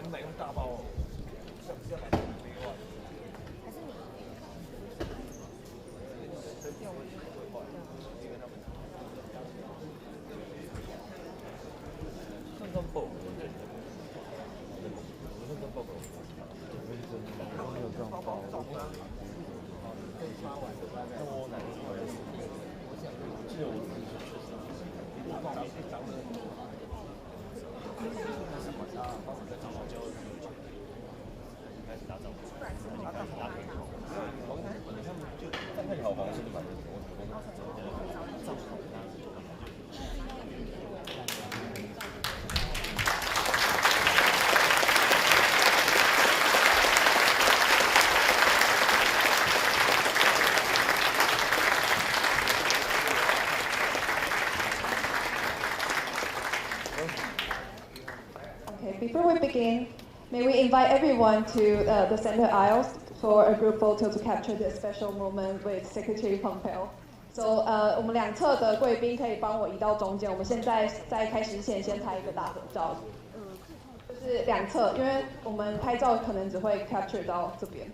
你买用大包哦，像是要买杯外，还是你？成票会不会坏？因为他们上上报，对，上上报告，没有这样报。跟发完的大概多难？我想，记得我自己确实，我报名长得。但是晚上他们在早上就开始打招呼，开始打招呼。他们就在那里好黄色的嘛，Before we begin, may we invite everyone to the center aisles for a group photo to capture this special moment with Secretary Pompeo. So, 我们两侧的贵宾可以帮我移到中间。我们现在在开始前先拍一个大合照，就是两侧，因为我们拍照可能只会 capture 到这边，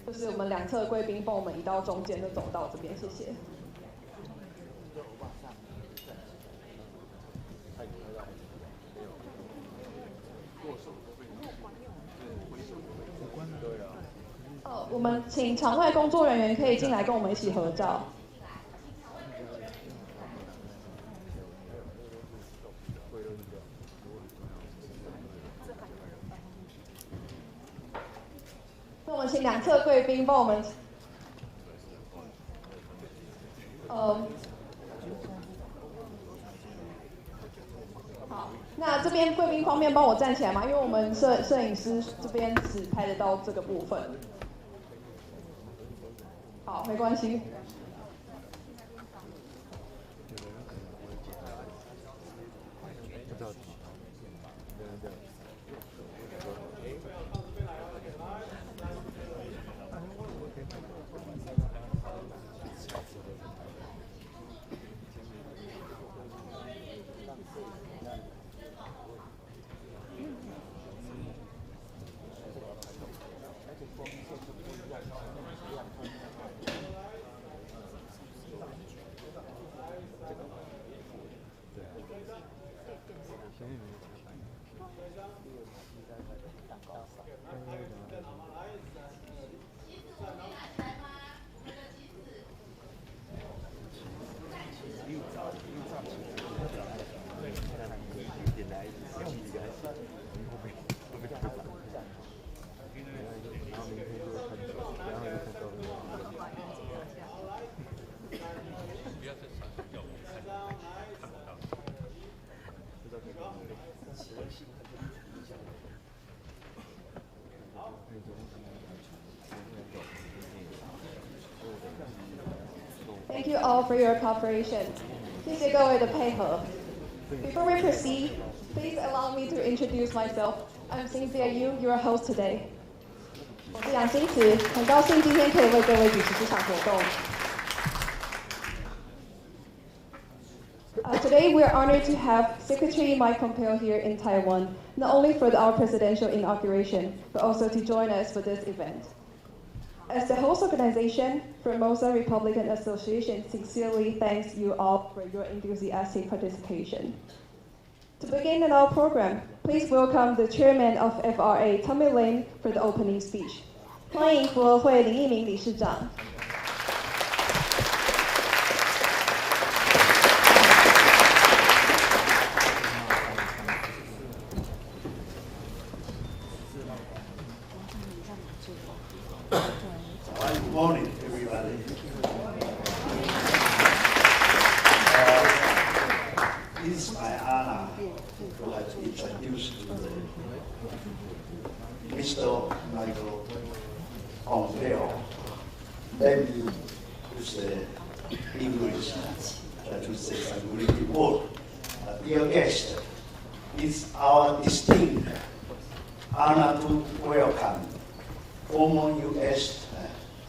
就是我们两侧的贵宾帮我们移到中间的走道这边，谢谢。我们请场外工作人员可以进来跟我们一起合照。那我们请两侧贵宾帮我们，好，那这边贵宾方面帮我站起来嘛，因为我们摄影师这边只拍得到这个部分。好，没关系。Thank you all for your cooperation. 谢谢各位的配合。Before we proceed, please allow me to introduce myself. I'm Cynthia Yu, your host today. 我是杨欣慈，很高兴今天可以为各位主持这场活动。Today we are honored to have Secretary Mike Pompeo here in Taiwan, not only for our presidential inauguration, but also to join us for this event. As the host organization, Formosa Republican Association sincerely thanks you all for your enthusiastic participation. To begin our program, please welcome the chairman of FRA, Tommy Lin, for the opening speech. 欢迎福和会林义明理事长。Good morning, everybody. It's my honor to have introduced to Mr. Michael Pompeo. Let me use English to say some great word. Dear guest, it's our distinct honor to welcome former U.S.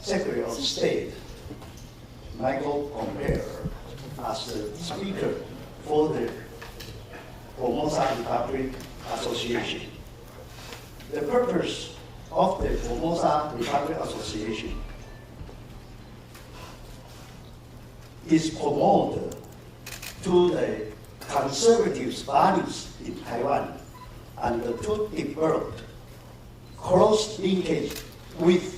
Secretary of State Michael Pompeo as the Speaker for the Formosa Republic Association. The purpose of the Formosa Republic Association is promoted to the conservative values in Taiwan and to develop close linkage with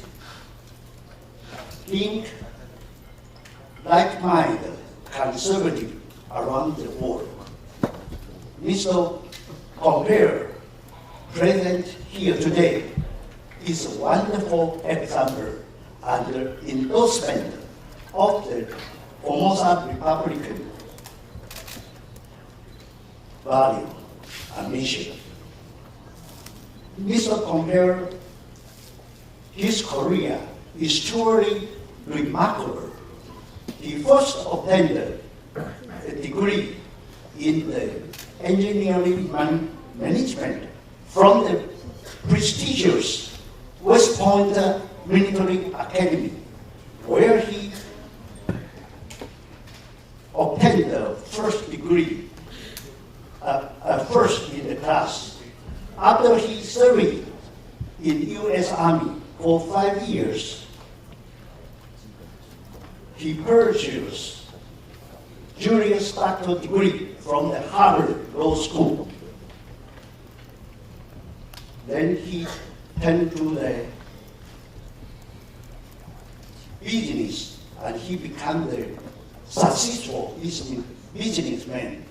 like-minded conservatives around the world. Mr. Pompeo, present here today, is a wonderful example and endorsement of the Formosa Republican value and mission. Mr. Pompeo, his career is truly remarkable. He first obtained a degree in the engineering management from the prestigious West Point Military Academy, where he obtained the first degree, first in the class. After he served in U.S. Army for 5 years, he purchased Juris Doctor degree from the Harvard Law School. Then he turned to the business, and he became the successful businessman,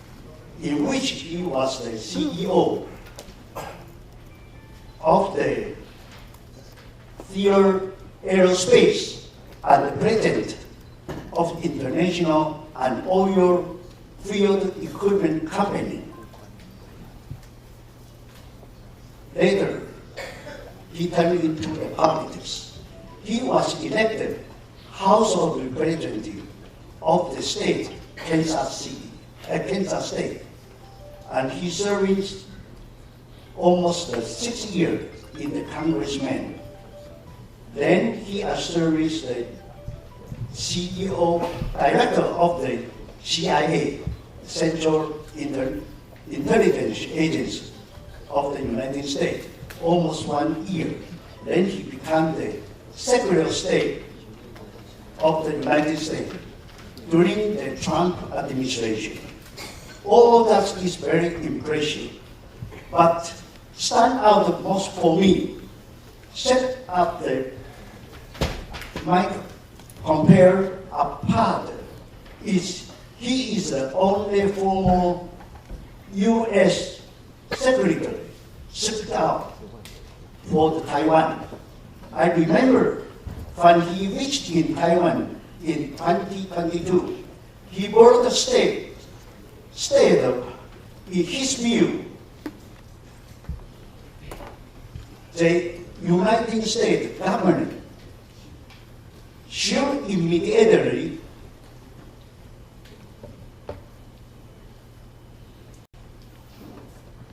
in which he was the CEO of the Theater Aerospace and the president of International and Oil Field Equipment Company. Later, he turned into the politics. He was elected House of Representatives of the state, Kansas State, and he served almost 6 years in the congressman. Then he served as the CEO, director of the CIA, Central Intelligence Agency of the United States, almost 1 year. Then he became the Secretary of State of the United States during the Trump administration. All of that is very impressive, but stand out most for me, set up the Mike Pompeo apart is he is the only former U.S. Secretary stepped out for Taiwan. I remember when he reached in Taiwan in 2022, he brought the state in his view, the United States government should immediately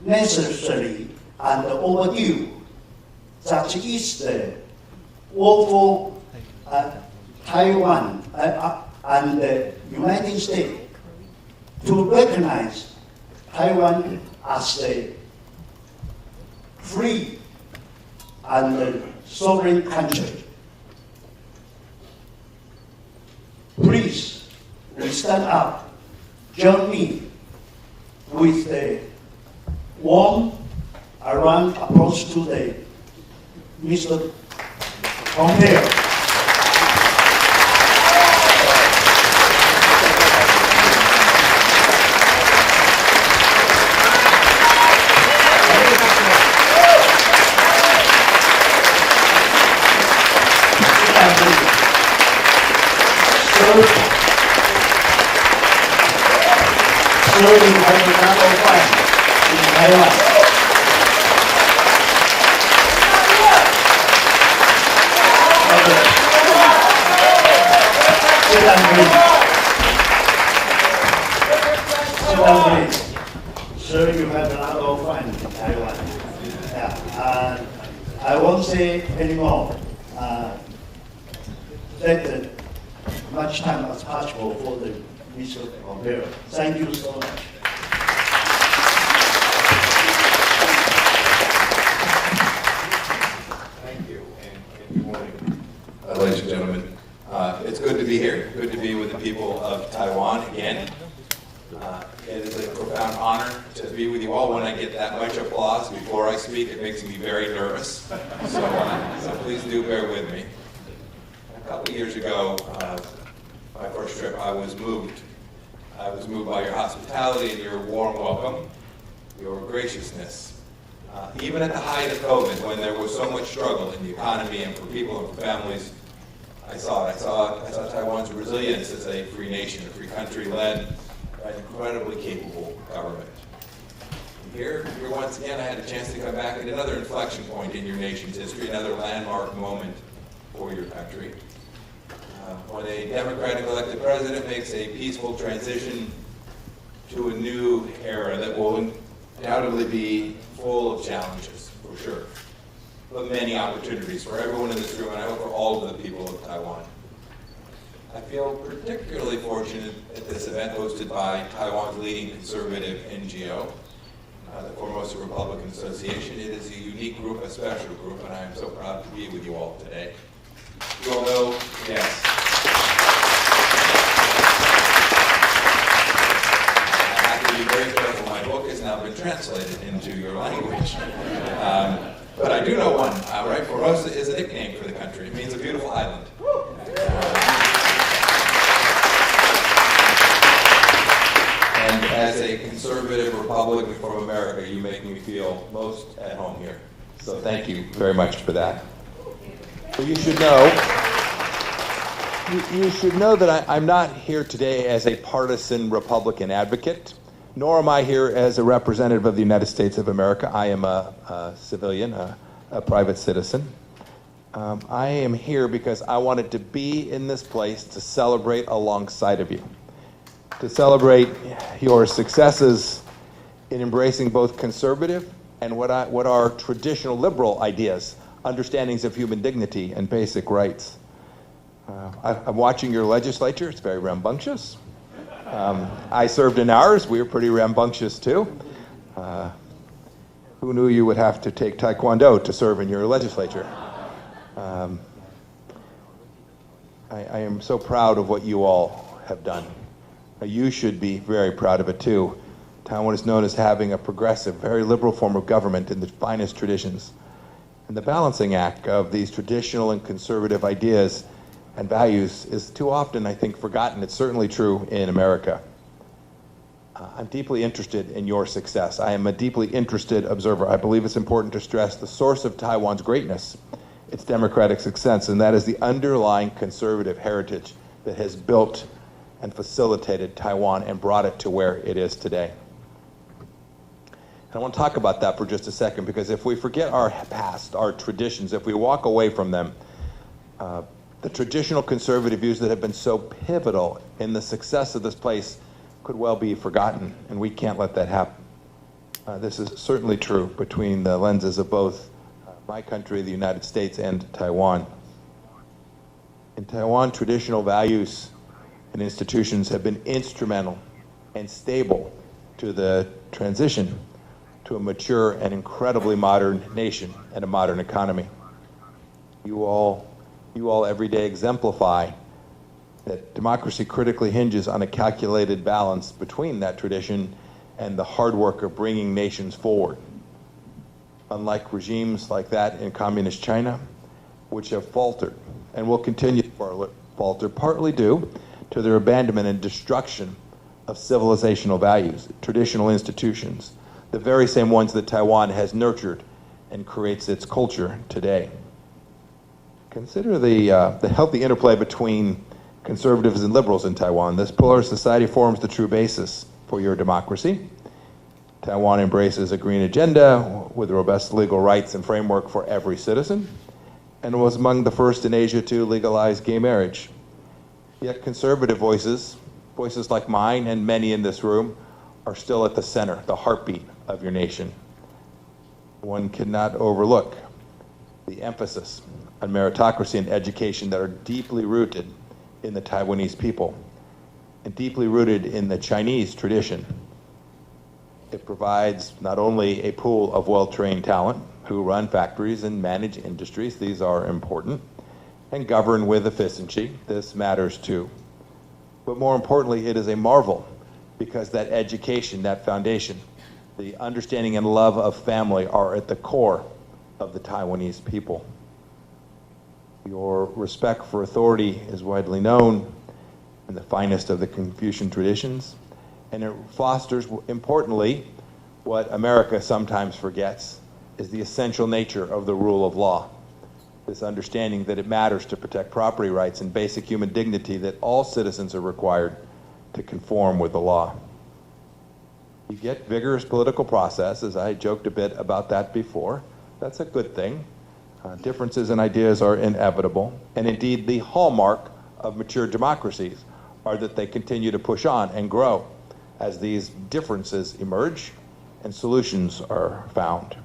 necessary and overdue, such is the war for Taiwan and the United States to recognize Taiwan as a free and sovereign country. Please, we stand up, join me with the warm around approach to the Mr. Pompeo. Serving as the number 1 in Taiwan. Sit down, please. Sir, you have a lot of fun in Taiwan. Yeah. I won't say anymore. Let much time as possible for the Mr. Pompeo. Thank you so much. pause before I speak. It makes me very nervous, so please do bear with me. A couple years ago, my first trip, I was moved. I was moved by your hospitality and your warm welcome, your graciousness. Even at the height of COVID, when there was so much struggle in the economy and for people and for families, I saw it. I saw Taiwan's resilience as a free nation, a free country led by an incredibly capable government. Here once again, I had a chance to come back at another inflection point in your nation's history, another landmark moment for your country. When a democratic elected president makes a peaceful transition to a new era that will undoubtedly be full of challenges, for sure, but many opportunities for everyone in this room, and I hope for all of the people of Taiwan. I feel particularly fortunate at this event hosted by Taiwan's leading conservative NGO, the Formosa Republican Association. It is a unique group, a special group, and I am so proud to be with you all today. You all know, yes. I have to be very careful. My book has now been translated into your language. But I do know one, right? Formosa is a nickname for the country. It means a beautiful island. And as a conservative Republican from America, you make me feel most at home here. So thank you very much for that. Well, you should know that I'm not here today as a partisan Republican advocate, nor am I here as a representative of the United States of America. I am a civilian, a private citizen. I am here because I wanted to be in this place to celebrate alongside of you, to celebrate your successes in embracing both conservative and what are traditional liberal ideas, understandings of human dignity and basic rights. I'm watching your legislature. It's very rambunctious. I served in ours. We were pretty rambunctious too. Who knew you would have to take Taekwondo to serve in your legislature? I am so proud of what you all have done. You should be very proud of it too. Taiwan is known as having a progressive, very liberal form of government in the finest traditions. And the balancing act of these traditional and conservative ideas and values is too often, I think, forgotten. It's certainly true in America. I'm deeply interested in your success. I am a deeply interested observer. I believe it's important to stress the source of Taiwan's greatness, its democratic success, and that is the underlying conservative heritage that has built and facilitated Taiwan and brought it to where it is today. And I want to talk about that for just a second, because if we forget our past, our traditions, if we walk away from them, the traditional conservative views that have been so pivotal in the success of this place could well be forgotten, and we can't let that happen. This is certainly true between the lenses of both my country, the United States, and Taiwan. In Taiwan, traditional values and institutions have been instrumental and stable to the transition to a mature and incredibly modern nation and a modern economy. You all every day exemplify that democracy critically hinges on a calculated balance between that tradition and the hard work of bringing nations forward. Unlike regimes like that in communist China, which have faltered and will continue to falter, partly due to their abandonment and destruction of civilizational values, traditional institutions, the very same ones that Taiwan has nurtured and creates its culture today. Consider the healthy interplay between conservatives and liberals in Taiwan. This polar society forms the true basis for your democracy. Taiwan embraces a green agenda with robust legal rights and framework for every citizen, and was among the first in Asia to legalize gay marriage. Yet conservative voices like mine and many in this room, are still at the center, the heartbeat of your nation. One cannot overlook the emphasis on meritocracy and education that are deeply rooted in the Taiwanese people and deeply rooted in the Chinese tradition. It provides not only a pool of well-trained talent who run factories and manage industries, these are important, and govern with efficiency, this matters too. But more importantly, it is a marvel because that education, that foundation, The understanding and love of family are at the core of the Taiwanese people. Your respect for authority is widely known in the finest of the Confucian traditions, and it fosters, importantly, what America sometimes forgets, is the essential nature of the rule of law. This understanding that it matters to protect property rights and basic human dignity, that all citizens are required to conform with the law. You get vigorous political processes. I joked a bit about that before. That's a good thing. Differences in ideas are inevitable. And indeed, the hallmark of mature democracies are that they continue to push on and grow as these differences emerge and solutions are found.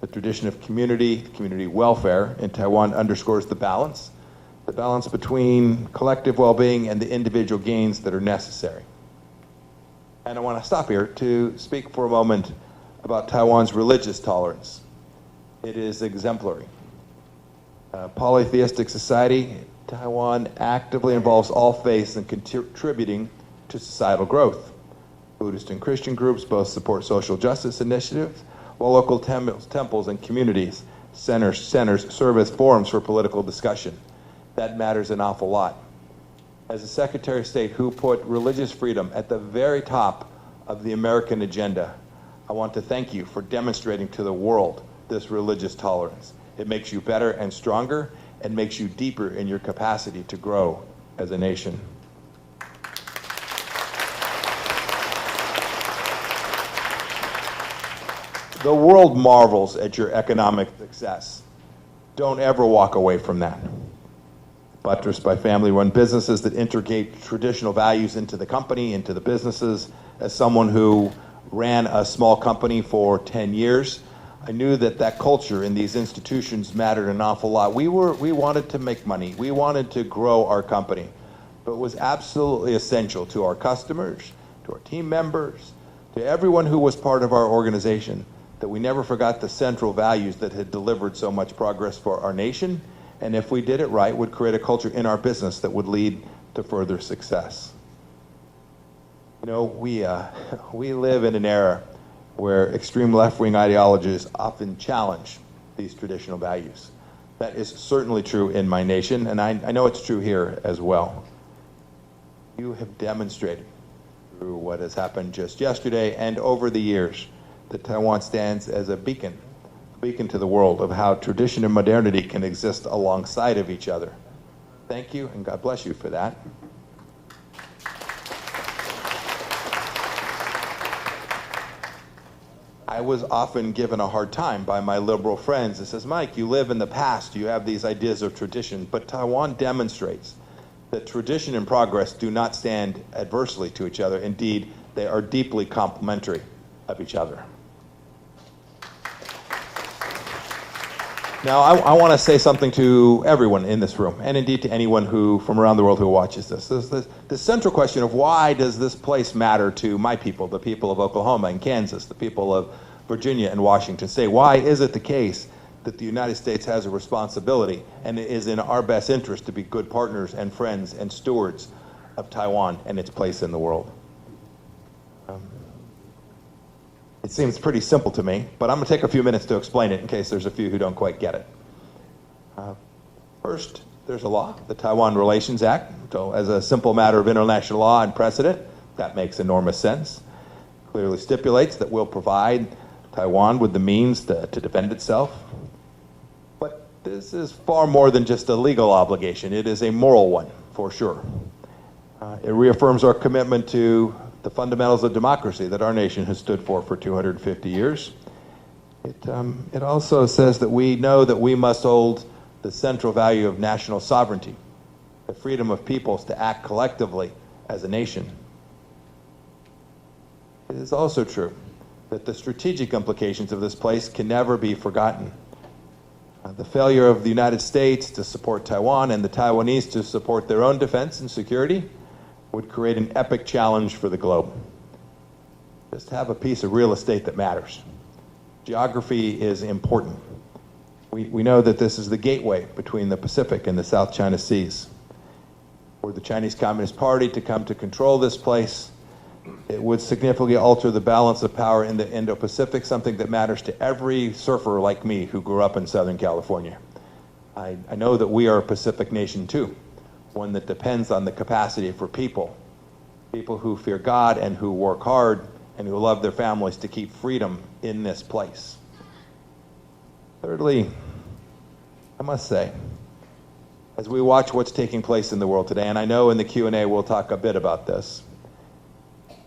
The tradition of community welfare in Taiwan underscores the balance between collective well-being and the individual gains that are necessary. And I want to stop here to speak for a moment about Taiwan's religious tolerance. It is exemplary. Polytheistic society, Taiwan actively involves all faiths in contributing to societal growth. Buddhist and Christian groups both support social justice initiatives, while local temples and communities centers serve as forums for political discussion. That matters an awful lot. As a Secretary of State who put religious freedom at the very top of the American agenda, I want to thank you for demonstrating to the world this religious tolerance. It makes you better and stronger and makes you deeper in your capacity to grow as a nation. The world marvels at your economic success. Don't ever walk away from that. Buttressed by family-run businesses that integrate traditional values into the company, into the businesses. As someone who ran a small company for 10 years, I knew that that culture in these institutions mattered an awful lot. We wanted to make money. We wanted to grow our company. But it was absolutely essential to our customers, to our team members, to everyone who was part of our organization, that we never forgot the central values that had delivered so much progress for our nation, and if we did it right, would create a culture in our business that would lead to further success. You know, we live in an era where extreme left-wing ideologies often challenge these traditional values. That is certainly true in my nation, and I know it's true here as well. You have demonstrated through what has happened just yesterday and over the years that Taiwan stands as a beacon to the world of how tradition and modernity can exist alongside of each other. Thank you, and God bless you for that. I was often given a hard time by my liberal friends that says, Mike, you live in the past, you have these ideas of tradition, but Taiwan demonstrates that tradition and progress do not stand adversely to each other. Indeed, they are deeply complementary of each other. Now, I want to say something to everyone in this room, and indeed to anyone who from around the world who watches this. The central question of why does this place matter to my people, the people of Oklahoma and Kansas, the people of Virginia and Washington State? Why is it the case that the United States has a responsibility, and it is in our best interest to be good partners and friends and stewards of Taiwan and its place in the world? It seems pretty simple to me, but I'm going to take a few minutes to explain it in case there's a few who don't quite get it. First, there's a law, the Taiwan Relations Act. So as a simple matter of international law and precedent, that makes enormous sense. Clearly stipulates that we'll provide Taiwan with the means to defend itself. But this is far more than just a legal obligation. It is a moral one, for sure. It reaffirms our commitment to the fundamentals of democracy that our nation has stood for 250 years. It also says that we know that we must hold the central value of national sovereignty, the freedom of peoples to act collectively as a nation. It is also true that the strategic implications of this place can never be forgotten. The failure of the United States to support Taiwan and the Taiwanese to support their own defense and security would create an epic challenge for the globe. Just have a piece of real estate that matters. Geography is important. We know that this is the gateway between the Pacific and the South China Seas. For the Chinese Communist Party to come to control this place, It would significantly alter the balance of power in the Indo-Pacific, something that matters to every surfer like me who grew up in Southern California. I know that we are a Pacific nation too, one that depends on the capacity for people who fear God and who work hard and who love their families to keep freedom in this place. Thirdly, I must say, as we watch what's taking place in the world today, and I know in the Q&A we'll talk a bit about this,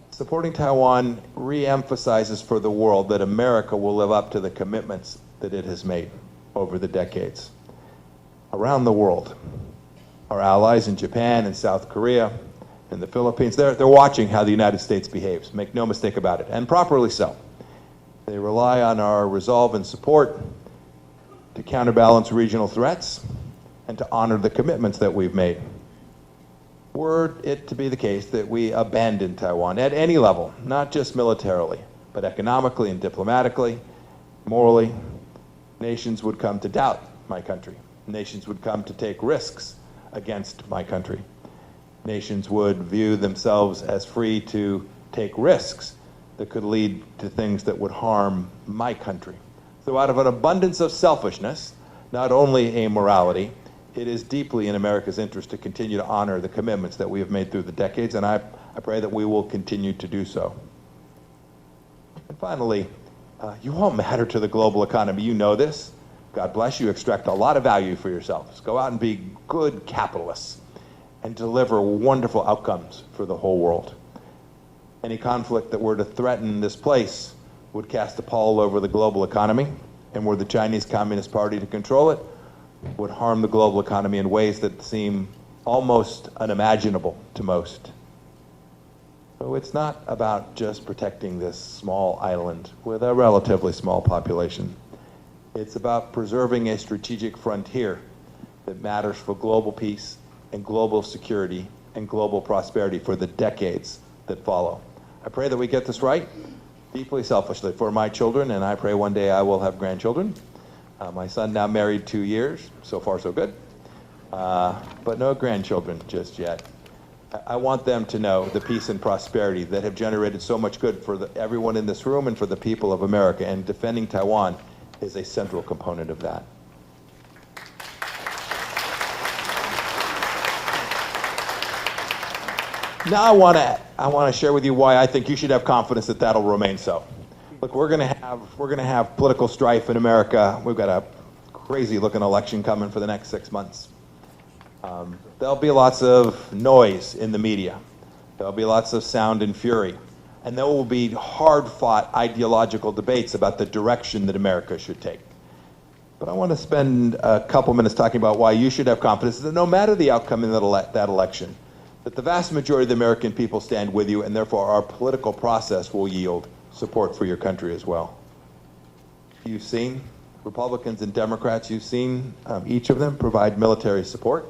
supporting Taiwan re-emphasizes for the world that America will live up to the commitments that it has made over the decades. Around the world, our allies in Japan and South Korea and the Philippines, they're watching how the United States behaves, make no mistake about it, and properly so. They rely on our resolve and support to counterbalance regional threats and to honor the commitments that we've made. Were it to be the case that we abandon Taiwan at any level, not just militarily, but economically and diplomatically, morally, nations would come to doubt my country. Nations would come to take risks against my country. Nations would view themselves as free to take risks that could lead to things that would harm my country. So out of an abundance of selfishness, not only a morality, it is deeply in America's interest to continue to honor the commitments that we have made through the decades, and I pray that we will continue to do so. And finally, you all matter to the global economy. You know this. God bless you. Extract a lot of value for yourselves. Go out and be good capitalists and deliver wonderful outcomes for the whole world. Any conflict that were to threaten this place would cast a pall over the global economy, and were the Chinese Communist Party to control it, would harm the global economy in ways that seem almost unimaginable to most. So it's not about just protecting this small island with a relatively small population. It's about preserving a strategic frontier that matters for global peace and global security and global prosperity for the decades that follow. I pray that we get this right, deeply selfishly, for my children, and I pray one day I will have grandchildren. My son now married 2 years, so far so good, but no grandchildren just yet. I want them to know the peace and prosperity that have generated so much good for everyone in this room and for the people of America, and defending Taiwan is a central component of that. Now I want to share with you why I think you should have confidence that that'll remain so. Look, we're going to have political strife in America. We've got a crazy-looking election coming for the next 6 months. There'll be lots of noise in the media. There'll be lots of sound and fury. And there will be hard-fought ideological debates about the direction that America should take. But I want to spend a couple minutes talking about why you should have confidence that no matter the outcome in that election, that the vast majority of the American people stand with you, and therefore our political process will yield support for your country as well. You've seen Republicans and Democrats, you've seen each of them provide military support.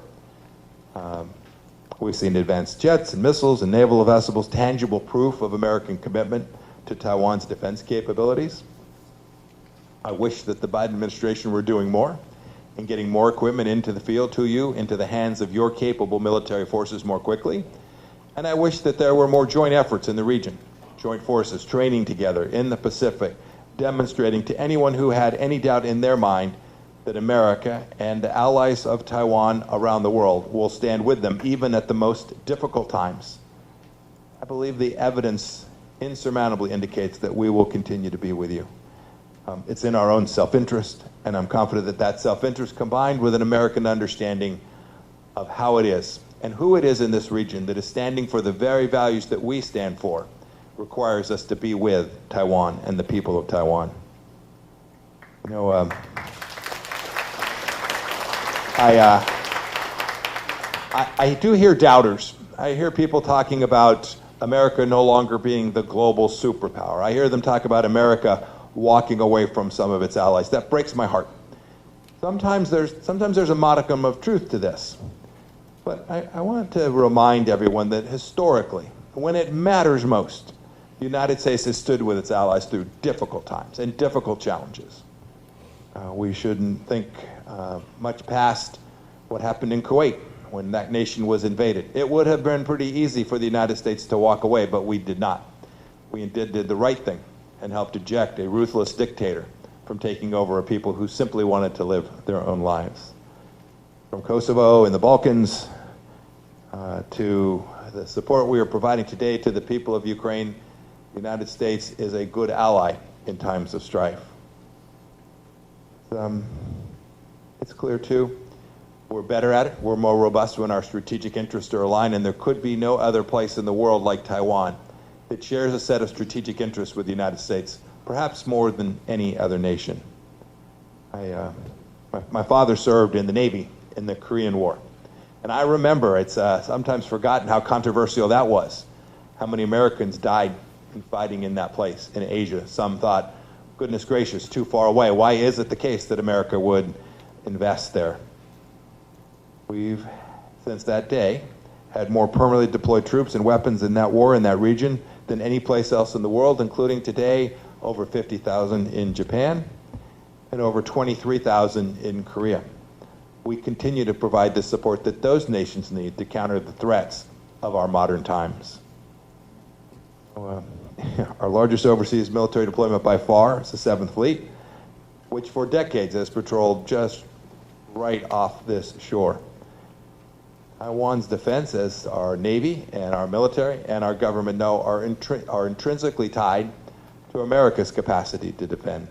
We've seen advanced jets and missiles and naval vessels, tangible proof of American commitment to Taiwan's defense capabilities. I wish that the Biden administration were doing more and getting more equipment into the field to you, into the hands of your capable military forces more quickly. And I wish that there were more joint efforts in the region, joint forces training together in the Pacific, demonstrating to anyone who had any doubt in their mind that America and the allies of Taiwan around the world will stand with them even at the most difficult times. I believe the evidence insurmountably indicates that we will continue to be with you. It's in our own self-interest, and I'm confident that that self-interest, combined with an American understanding of how it is and who it is in this region that is standing for the very values that we stand for, requires us to be with Taiwan and the people of Taiwan. You know, I do hear doubters. I hear people talking about America no longer being the global superpower. I hear them talk about America walking away from some of its allies. That breaks my heart. Sometimes there's a modicum of truth to this. But I want to remind everyone that historically, when it matters most, the United States has stood with its allies through difficult times and difficult challenges. We shouldn't think much past what happened in Kuwait when that nation was invaded. It would have been pretty easy for the United States to walk away, but we did not. We indeed did the right thing and helped eject a ruthless dictator from taking over a people who simply wanted to live their own lives. From Kosovo in the Balkans to the support we are providing today to the people of Ukraine, the United States is a good ally in times of strife. It's clear, too, we're better at it. We're more robust when our strategic interests are aligned, and there could be no other place in the world like Taiwan that shares a set of strategic interests with the United States, perhaps more than any other nation. My father served in the Navy in the Korean War, and I remember, it's sometimes forgotten how controversial that was, how many Americans died in fighting in that place in Asia. Some thought, goodness gracious, too far away. Why is it the case that America would invest there? We've, since that day, had more permanently deployed troops and weapons in that war in that region than any place else in the world, including today over 50,000 in Japan and over 23,000 in Korea. We continue to provide the support that those nations need to counter the threats of our modern times. Our largest overseas military deployment by far is the 7th Fleet, which for decades has patrolled just right off this shore. Taiwan's defense, as our Navy and our military and our government know, are intrinsically tied to America's capacity to defend.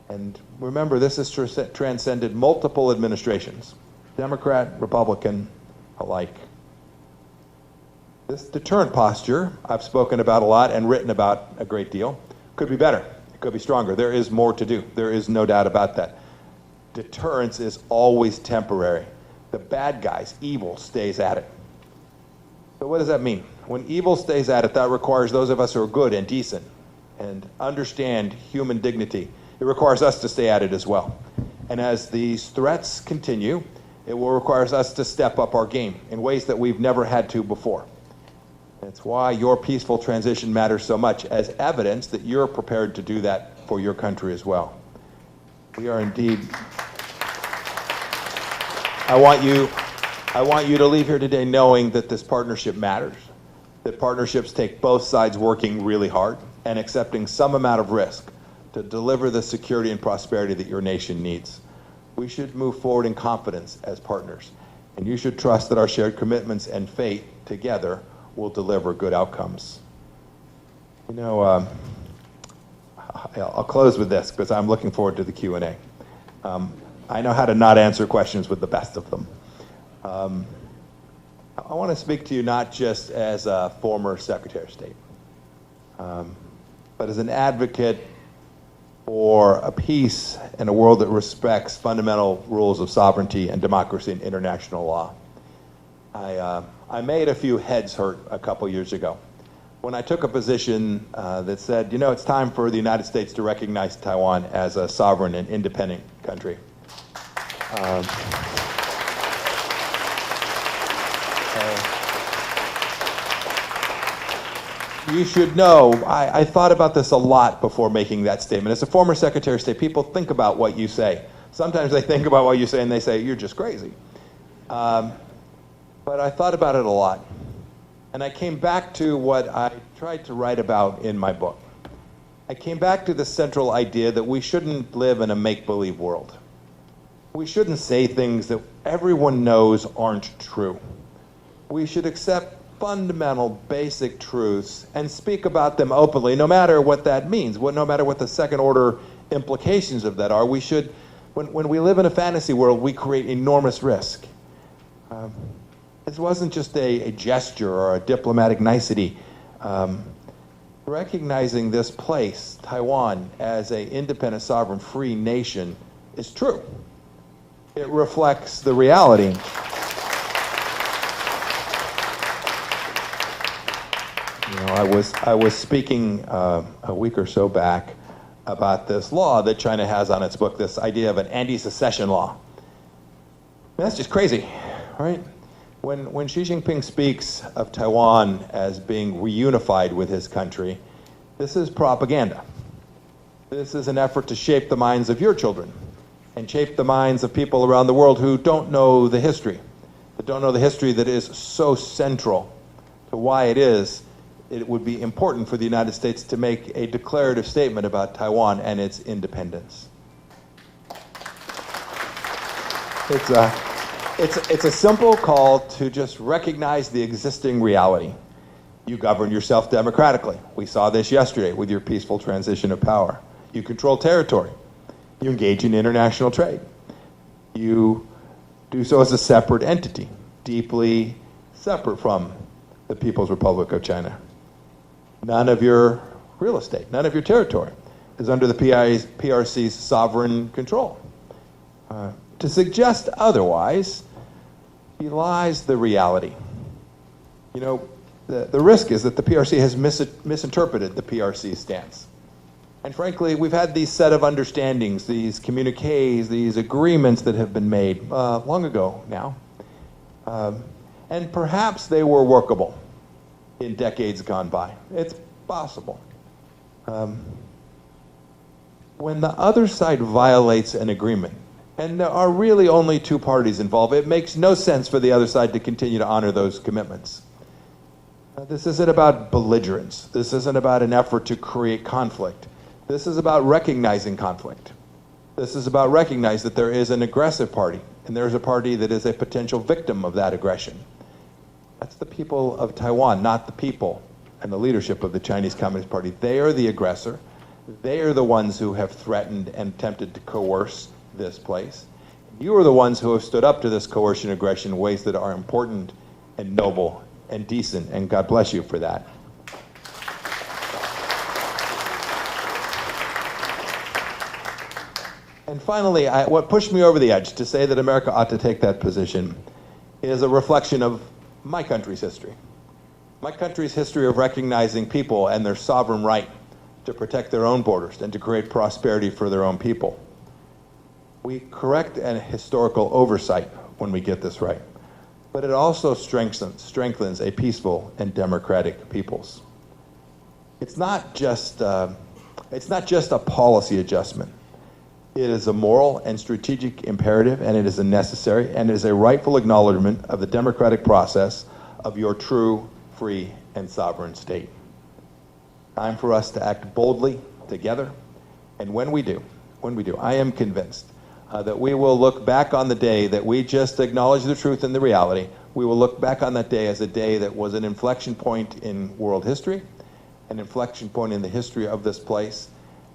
And remember, this has transcended multiple administrations, Democrat, Republican alike. This deterrent posture I've spoken about a lot and written about a great deal. Could be better. It could be stronger. There is more to do. There is no doubt about that. Deterrence is always temporary. The bad guys, evil, stays at it. So what does that mean? When evil stays at it, that requires those of us who are good and decent and understand human dignity. It requires us to stay at it as well. And as these threats continue, it will require us to step up our game in ways that we've never had to before. That's why your peaceful transition matters so much, as evidence that you're prepared to do that for your country as well. We are indeed. I want you to leave here today knowing that this partnership matters, that partnerships take both sides working really hard and accepting some amount of risk to deliver the security and prosperity that your nation needs. We should move forward in confidence as partners, and you should trust that our shared commitments and faith together will deliver good outcomes. You know, I'll close with this because I'm looking forward to the Q&A. I know how to not answer questions with the best of them. I want to speak to you not just as a former Secretary of State, but as an advocate for a peace in a world that respects fundamental rules of sovereignty and democracy and international law. I made a few heads hurt a couple years ago when I took a position that said, you know, it's time for the United States to recognize Taiwan as a sovereign and independent country. You should know, I thought about this a lot before making that statement. As a former Secretary of State, people think about what you say. Sometimes they think about what you say and they say, you're just crazy. But I thought about it a lot. And I came back to what I tried to write about in my book. I came back to the central idea that we shouldn't live in a make-believe world. We shouldn't say things that everyone knows aren't true. We should accept fundamental, basic truths and speak about them openly, no matter what that means, no matter what the second-order implications of that are. We should, when we live in a fantasy world, we create enormous risk. This wasn't just a gesture or a diplomatic nicety. Recognizing this place, Taiwan, as an independent, sovereign, free nation is true. It reflects the reality. You know, I was speaking a week or so back about this law that China has on its book, this idea of an anti-secession law. That's just crazy, right? When Xi Jinping speaks of Taiwan as being reunified with his country, this is propaganda. This is an effort to shape the minds of your children and shape the minds of people around the world who don't know the history, that don't know the history that is so central to why it would be important for the United States to make a declarative statement about Taiwan and its independence. It's a simple call to just recognize the existing reality. You govern yourself democratically. We saw this yesterday with your peaceful transition of power. You control territory. You engage in international trade. You do so as a separate entity, deeply separate from the People's Republic of China. None of your real estate, none of your territory is under the PRC's sovereign control. To suggest otherwise belies the reality. You know, the risk is that the PRC has misinterpreted the PRC stance. And frankly, we've had these set of understandings, these communiques, these agreements that have been made long ago now. And perhaps they were workable in decades gone by. It's possible. When the other side violates an agreement, and there are really only two parties involved, it makes no sense for the other side to continue to honor those commitments. This isn't about belligerence. This isn't about an effort to create conflict. This is about recognizing conflict. This is about recognizing that there is an aggressive party, and there's a party that is a potential victim of that aggression. That's the people of Taiwan, not the people and the leadership of the Chinese Communist Party. They are the aggressor. They are the ones who have threatened and attempted to coerce this place. You are the ones who have stood up to this coercion and aggression in ways that are important and noble and decent, and God bless you for that. And finally, what pushed me over the edge to say that America ought to take that position is a reflection of my country's history. My country's history of recognizing people and their sovereign right to protect their own borders and to create prosperity for their own people. We correct a historical oversight when we get this right, but it also strengthens a peaceful and democratic peoples. It's not just a policy adjustment. It is a moral and strategic imperative, and it is a necessary, and it is a rightful acknowledgement of the democratic process of your true, free, and sovereign state. Time for us to act boldly together, and when we do, I am convinced that we will look back on the day that we just acknowledged the truth and the reality. We will look back on that day as a day that was an inflection point in world history, an inflection point in the history of this place,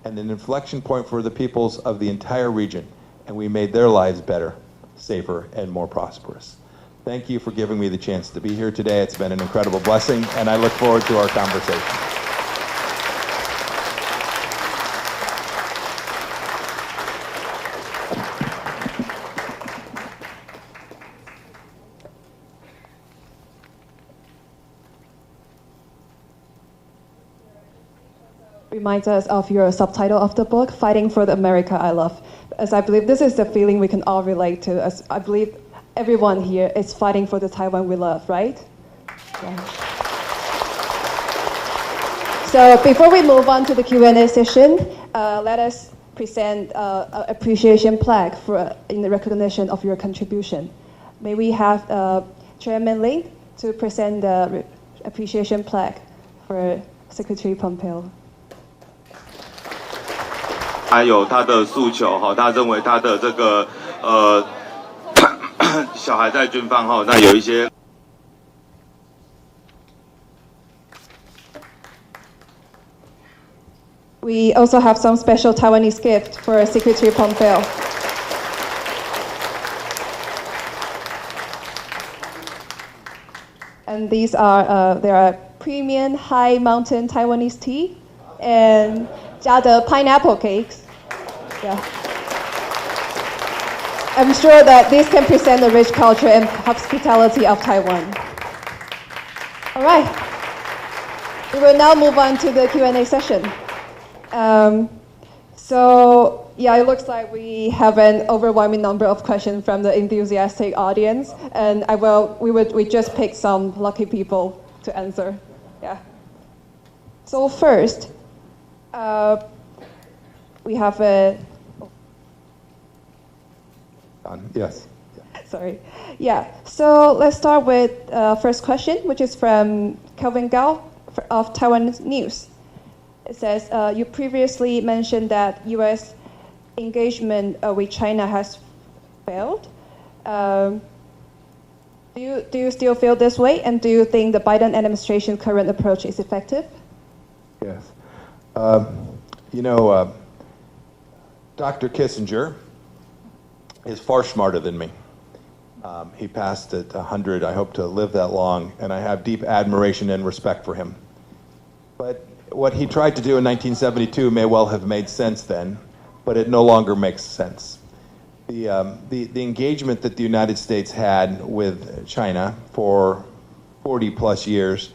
and an inflection point for the peoples of the entire region. And we made their lives better, safer, and more prosperous. Thank you for giving me the chance to be here today. It's been an incredible blessing, and I look forward to our conversation. Reminds us of your subtitle of the book, Fighting for the America I Love. As I believe this is the feeling we can all relate to, as I believe everyone here is fighting for the Taiwan we love, right? Yeah. So before we move on to the Q&A session, let us present an appreciation plaque in the recognition of your contribution. May we have Chairman Lin to present the appreciation plaque for Secretary Pompeo. 还有他的诉求哈，他认为他的这个小孩在军方哈，那有一些。We also have some special Taiwanese gift for Secretary Pompeo. And these are there are premium high mountain Taiwanese tea and Jade pineapple cakes. Yeah. I'm sure that this can present the rich culture and hospitality of Taiwan. All right. We will now move on to the Q&A session. So yeah, it looks like we have an overwhelming number of questions from the enthusiastic audience, and we just pick some lucky people to answer. Yeah. So first, we have a. Yes. Sorry. Yeah, so let's start with first question, which is from Kelvin Gao of Taiwan News. It says, you previously mentioned that U.S. engagement with China has failed. Do you still feel this way? And do you think the Biden administration's current approach is effective? Yes. Dr. Kissinger is far smarter than me. He passed at 100. I hope to live that long, and I have deep admiration and respect for him. But what he tried to do in 1972 may well have made sense then, but it no longer makes sense. The engagement that the United States had with China for 40 plus years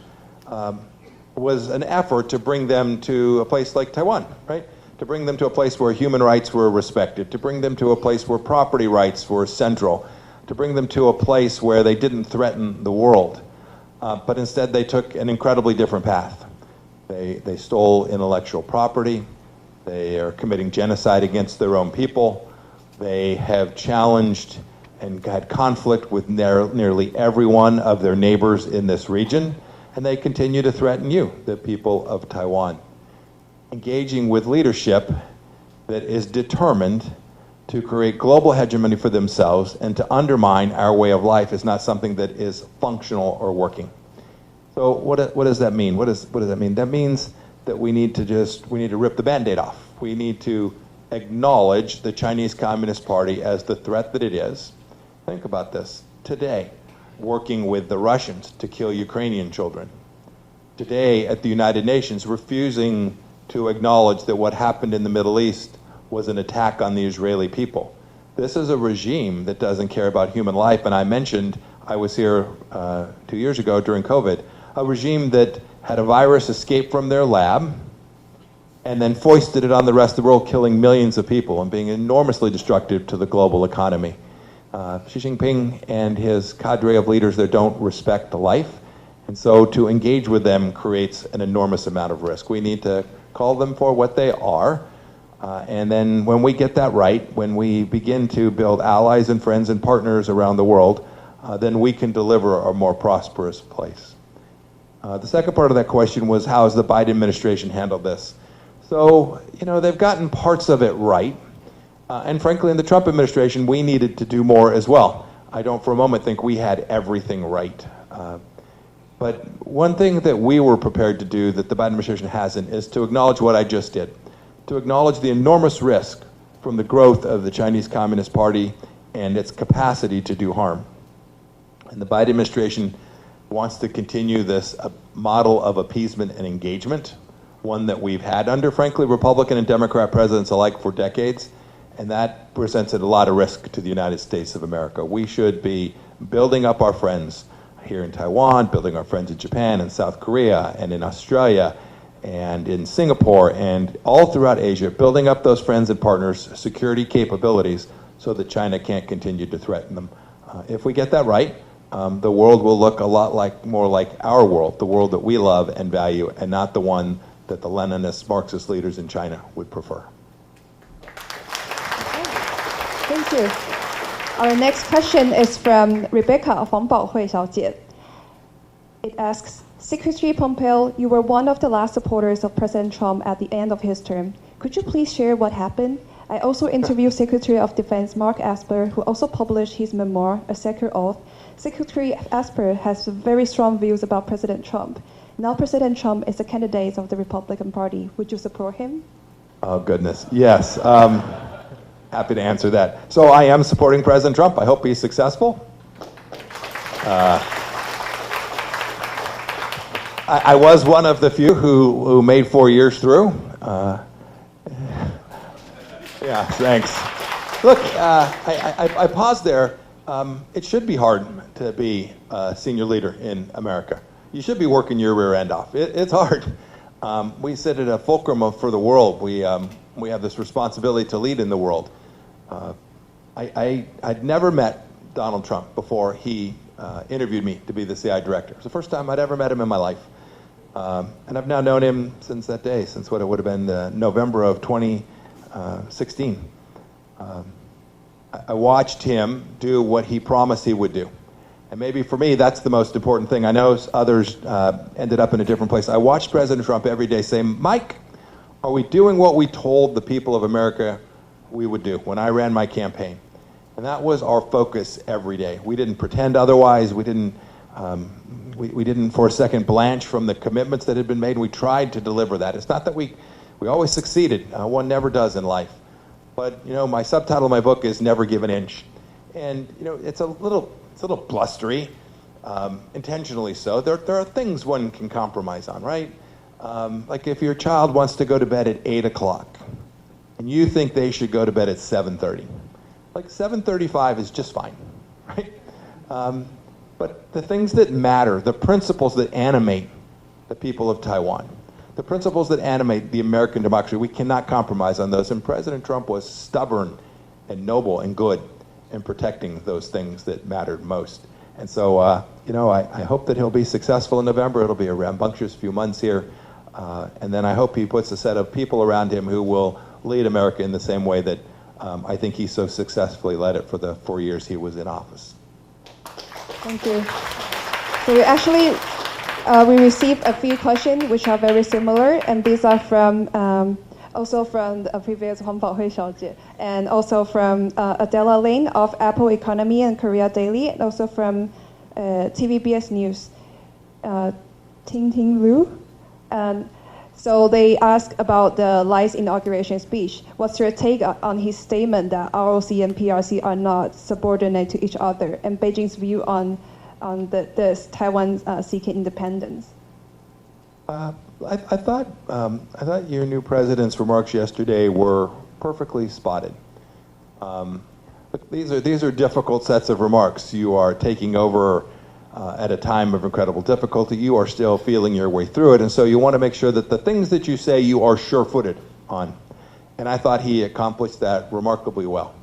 was an effort to bring them to a place like Taiwan, right? To bring them to a place where human rights were respected, to bring them to a place where property rights were central, to bring them to a place where they didn't threaten the world. But instead they took an incredibly different path. They stole intellectual property. They are committing genocide against their own people. They have challenged and had conflict with nearly every one of their neighbors in this region, and they continue to threaten you, the people of Taiwan. Engaging with leadership that is determined to create global hegemony for themselves and to undermine our way of life is not something that is functional or working. So what does that mean? What does that mean? That means that we need to rip the Band-Aid off. We need to acknowledge the Chinese Communist Party as the threat that it is. Think about this. Today, working with the Russians to kill Ukrainian children. Today, at the United Nations, refusing to acknowledge that what happened in the Middle East was an attack on the Israeli people. This is a regime that doesn't care about human life, and I mentioned, I was here 2 years ago during COVID, a regime that had a virus escape from their lab and then foisted it on the rest of the world, killing millions of people and being enormously destructive to the global economy. Xi Jinping and his cadre of leaders there don't respect life, and so to engage with them creates an enormous amount of risk. We need to call them for what they are, and then when we get that right, when we begin to build allies and friends and partners around the world, then we can deliver a more prosperous place. The second part of that question was, how has the Biden administration handled this? So, they've gotten parts of it right. And frankly, in the Trump administration, we needed to do more as well. I don't for a moment think we had everything right. But one thing that we were prepared to do that the Biden administration hasn't is to acknowledge what I just did, to acknowledge the enormous risk from the growth of the Chinese Communist Party and its capacity to do harm. And the Biden administration wants to continue this model of appeasement and engagement, one that we've had under, frankly, Republican and Democrat presidents alike for decades, and that presents a lot of risk to the United States of America. We should be building up our friends here in Taiwan, building our friends in Japan and South Korea and in Australia and in Singapore and all throughout Asia, building up those friends and partners' security capabilities so that China can't continue to threaten them. If we get that right, the world will look a lot more like our world, the world that we love and value, and not the one that the Leninist Marxist leaders in China would prefer. Thank you. Our next question is from Rebecca of 黄宝慧小姐. It asks, Secretary Pompeo, you were one of the last supporters of President Trump at the end of his term. Could you please share what happened? I also interviewed Secretary of Defense Mark Esper, who also published his memoir, A Sacred Oath. Secretary Esper has very strong views about President Trump. Now President Trump is a candidate of the Republican Party. Would you support him? Oh, goodness. Yes. Happy to answer that. So I am supporting President Trump. I hope he's successful. I was one of the few who made 4 years through. Yeah, thanks. Look, I paused there. It should be hard to be a senior leader in America. You should be working your rear end off. It's hard. We sit at a fulcrum for the world. We have this responsibility to lead in the world. I'd never met Donald Trump before he interviewed me to be the CIA director. It was the first time I'd ever met him in my life. And I've now known him since that day, since what it would have been November of 2016. I watched him do what he promised he would do. And maybe for me, that's the most important thing. I know others ended up in a different place. I watched President Trump every day say, Mike, are we doing what we told the people of America we would do when I ran my campaign? And that was our focus every day. We didn't pretend otherwise. We didn't for a second blanch from the commitments that had been made. We tried to deliver that. It's not that we always succeeded. One never does in life. But my subtitle of my book is Never Give an Inch. And it's a little blustery, intentionally so. There are things one can compromise on, right? Like if your child wants to go to bed at 8 o'clock and you think they should go to bed at 7:30. Like 7:35 is just fine, right? But the things that matter, the principles that animate the people of Taiwan, the principles that animate the American democracy, we cannot compromise on those. And President Trump was stubborn and noble and good in protecting those things that mattered most. And so, I hope that he'll be successful in November. It'll be a rambunctious few months here. And then I hope he puts a set of people around him who will lead America in the same way that I think he so successfully led it for the 4 years he was in office. Thank you. So we received a few questions which are very similar, and these are from also from the previous Huang Baohui Xiaojie, and also from Adela Lin of Apple Economy and Korea Daily, and also from TVBS News, Ting Ting Lu. So they ask about the Li's inauguration speech. What's your take on his statement that ROC and PRC are not subordinate to each other, and Beijing's view on this Taiwan seeking independence? I thought your new president's remarks yesterday were perfectly spotted. Look, these are difficult sets of remarks. You are taking over at a time of incredible difficulty. You are still feeling your way through it, and so you want to make sure that the things that you say you are sure-footed on. And I thought he accomplished that remarkably well.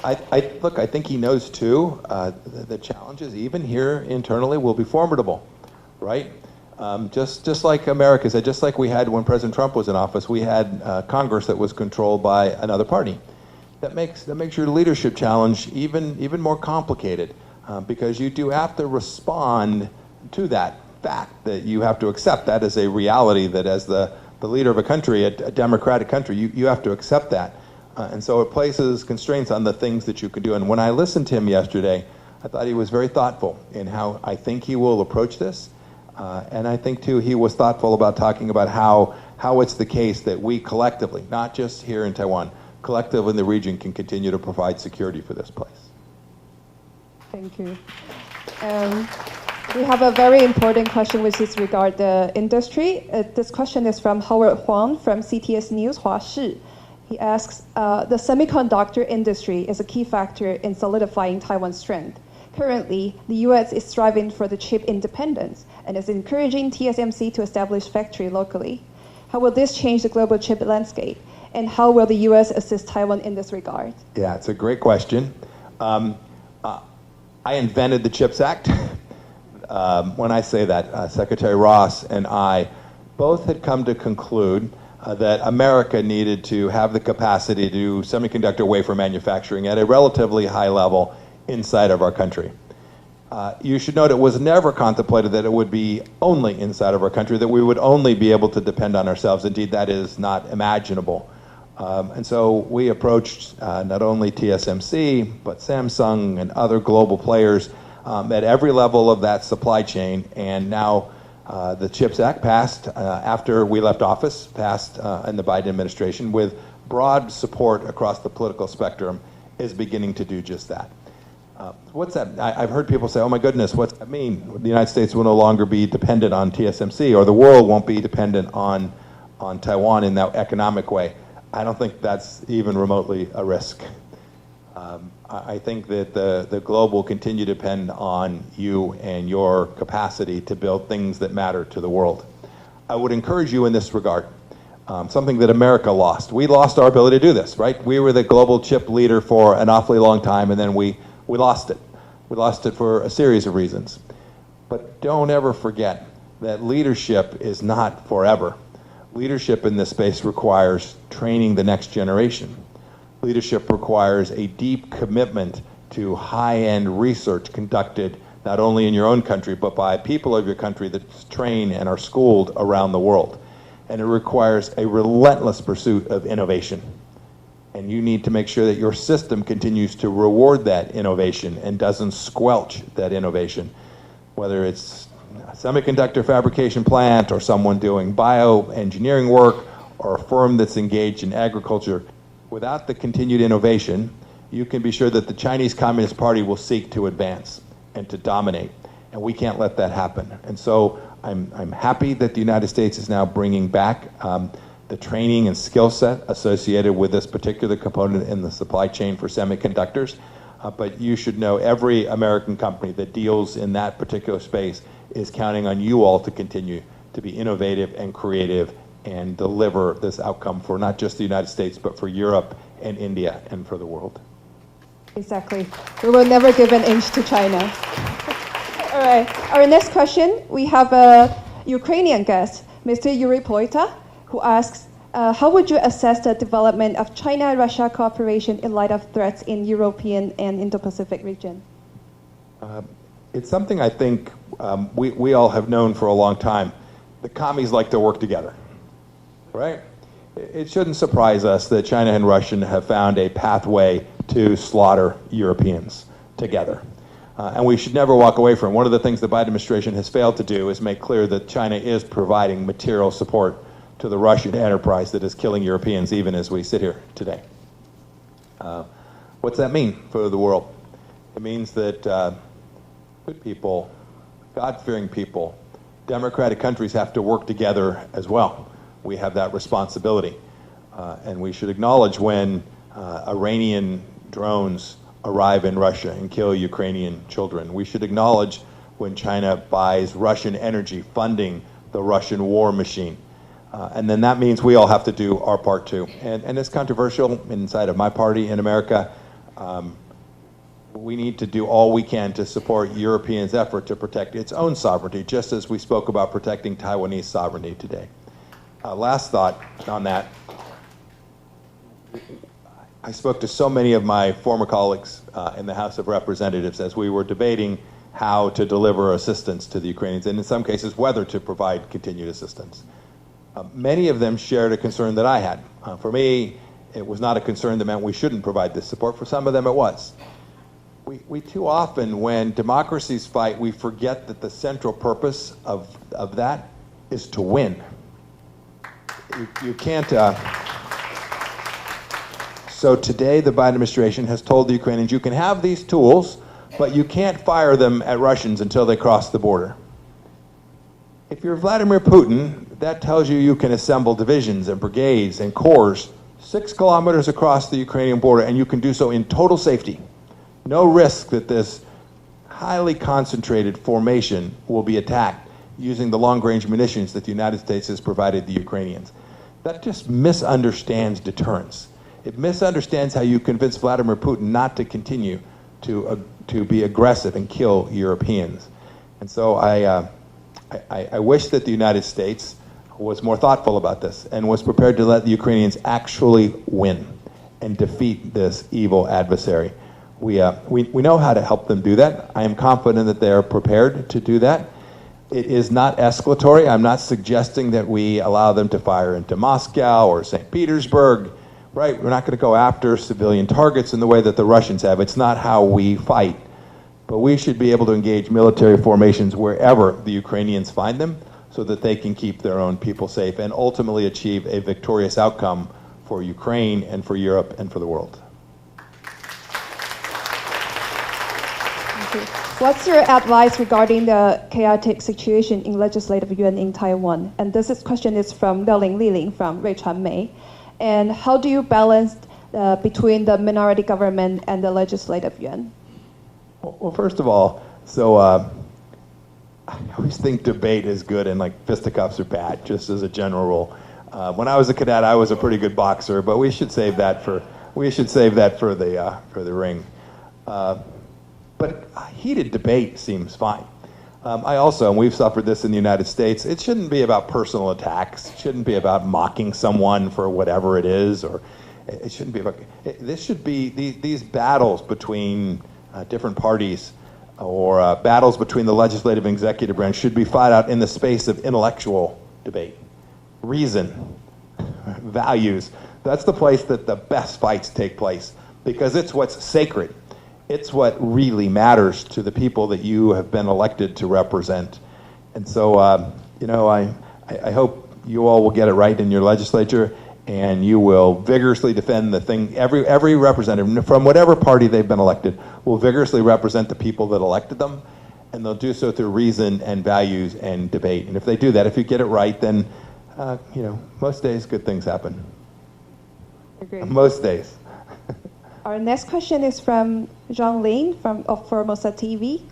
I think he knows too the challenges, even here internally, will be formidable, right? Just like America said, just like we had when President Trump was in office, we had Congress that was controlled by another party. That makes your leadership challenge even more complicated because you do have to respond to that fact, that you have to accept that as a reality, that as the leader of a country, a democratic country, you have to accept that. And so it places constraints on the things that you can do. And when I listened to him yesterday, I thought he was very thoughtful in how I think he will approach this. And I think, too, he was thoughtful about talking about how it's the case that we collectively, not just here in Taiwan, collectively in the region, can continue to provide security for this place. Thank you. We have a very important question which is regarding the industry. This question is from Howard Huang from CTS News, Huashi. He asks, the semiconductor industry is a key factor in solidifying Taiwan's strength. Currently, the U.S. is striving for the chip independence and is encouraging TSMC to establish factory locally. How will this change the global chip landscape? And how will the U.S. assist Taiwan in this regard? Yeah, it's a great question. I invented the CHIPS Act. When I say that, Secretary Ross and I both had come to conclude that America needed to have the capacity to do semiconductor wafer manufacturing at a relatively high level inside of our country. You should note it was never contemplated that it would be only inside of our country, that we would only be able to depend on ourselves. Indeed, that is not imaginable. And so we approached not only TSMC, but Samsung and other global players at every level of that supply chain. And now the CHIPS Act passed after we left office, passed in the Biden administration with broad support across the political spectrum, is beginning to do just that. What's that? I've heard people say, oh my goodness, what's that mean? The United States will no longer be dependent on TSMC, or the world won't be dependent on Taiwan in that economic way. I don't think that's even remotely a risk. I think that the globe will continue to depend on you and your capacity to build things that matter to the world. I would encourage you in this regard, something that America lost. We lost our ability to do this, right? We were the global chip leader for an awfully long time, and then we lost it. We lost it for a series of reasons. But don't ever forget that leadership is not forever. Leadership in this space requires training the next generation. Leadership requires a deep commitment to high-end research conducted not only in your own country, but by people of your country that train and are schooled around the world. And it requires a relentless pursuit of innovation. And you need to make sure that your system continues to reward that innovation and doesn't squelch that innovation. Whether it's a semiconductor fabrication plant or someone doing bioengineering work or a firm that's engaged in agriculture, without the continued innovation, you can be sure that the Chinese Communist Party will seek to advance and to dominate. And we can't let that happen. And so I'm happy that the United States is now bringing back the training and skill set associated with this particular component in the supply chain for semiconductors. But you should know every American company that deals in that particular space is counting on you all to continue to be innovative and creative and deliver this outcome for not just the United States, but for Europe and India and for the world. Exactly. We will never give an inch to China. All right. Our next question, we have a Ukrainian guest, Mr. Yuri Poita, who asks, how would you assess the development of China-Russia cooperation in light of threats in European and Indo-Pacific region? It's something I think we all have known for a long time. The commies like to work together, right? It shouldn't surprise us that China and Russia have found a pathway to slaughter Europeans together. And we should never walk away from it. One of the things the Biden administration has failed to do is make clear that China is providing material support to the Russian enterprise that is killing Europeans even as we sit here today. What's that mean for the world? It means that good people, God-fearing people, democratic countries have to work together as well. We have that responsibility. And we should acknowledge when Iranian drones arrive in Russia and kill Ukrainian children. We should acknowledge when China buys Russian energy, funding the Russian war machine. And then that means we all have to do our part too. And it's controversial inside of my party in America. We need to do all we can to support Europeans' effort to protect its own sovereignty, just as we spoke about protecting Taiwanese sovereignty today. Last thought on that. I spoke to so many of my former colleagues in the House of Representatives as we were debating how to deliver assistance to the Ukrainians, and in some cases whether to provide continued assistance. Many of them shared a concern that I had. For me, it was not a concern that meant we shouldn't provide this support. For some of them, it was. We too often, when democracies fight, we forget that the central purpose of that is to win. You can't... So today, the Biden administration has told the Ukrainians, you can have these tools, but you can't fire them at Russians until they cross the border. If you're Vladimir Putin, that tells you you can assemble divisions and brigades and corps 6 kilometers across the Ukrainian border, and you can do so in total safety. No risk that this highly concentrated formation will be attacked using the long-range munitions that the United States has provided the Ukrainians. That just misunderstands deterrence. It misunderstands how you convince Vladimir Putin not to continue to be aggressive and kill Europeans. And so I wish that the United States was more thoughtful about this and was prepared to let the Ukrainians actually win and defeat this evil adversary. We know how to help them do that. I am confident that they are prepared to do that. It is not escalatory. I'm not suggesting that we allow them to fire into Moscow or St. Petersburg. Right, we're not going to go after civilian targets in the way that the Russians have. It's not how we fight. But we should be able to engage military formations wherever the Ukrainians find them so that they can keep their own people safe and ultimately achieve a victorious outcome for Ukraine and for Europe and for the world. What's your advice regarding the chaotic situation in Legislative Yuan in Taiwan? And this question is from Liaoling Liling from Ruichuan Mei. And how do you balance between the minority government and the legislative yuan? Well, first of all, so I always think debate is good and like fisticuffs are bad, just as a general rule. When I was a cadet, I was a pretty good boxer, but we should save that for the ring. But heated debate seems fine. I also, and we've suffered this in the United States, it shouldn't be about personal attacks. It shouldn't be about mocking someone for whatever it is, or it shouldn't be about, this should be, these battles between different parties or battles between the legislative and executive branch should be fought out in the space of intellectual debate, reason, values. That's the place that the best fights take place, because it's what's sacred. It's what really matters to the people that you have been elected to represent. And so, you know, I hope you all will get it right in your legislature, and you will vigorously defend the thing. Every representative, from whatever party they've been elected, will vigorously represent the people that elected them, and they'll do so through reason and values and debate. And if they do that, if you get it right, then, you know, most days good things happen. Agreed. Most days. Our next question is from John Lin of Formosa TV.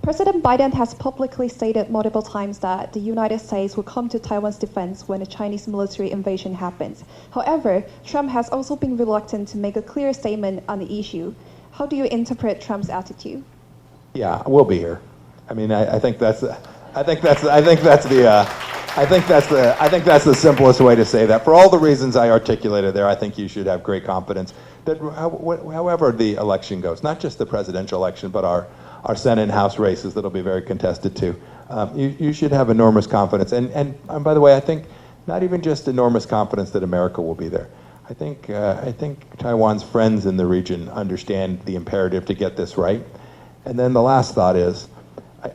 President Biden has publicly stated multiple times that the United States will come to Taiwan's defense when a Chinese military invasion happens. However, Trump has also been reluctant to make a clear statement on the issue. How do you interpret Trump's attitude? Yeah, we'll be here. I mean, I think that's the simplest way to say that. For all the reasons I articulated there, I think you should have great confidence that however the election goes, not just the presidential election, but our Senate and House races that'll be very contested too, you should have enormous confidence. And by the way, I think not even just enormous confidence that America will be there. I think Taiwan's friends in the region understand the imperative to get this right. And then the last thought is,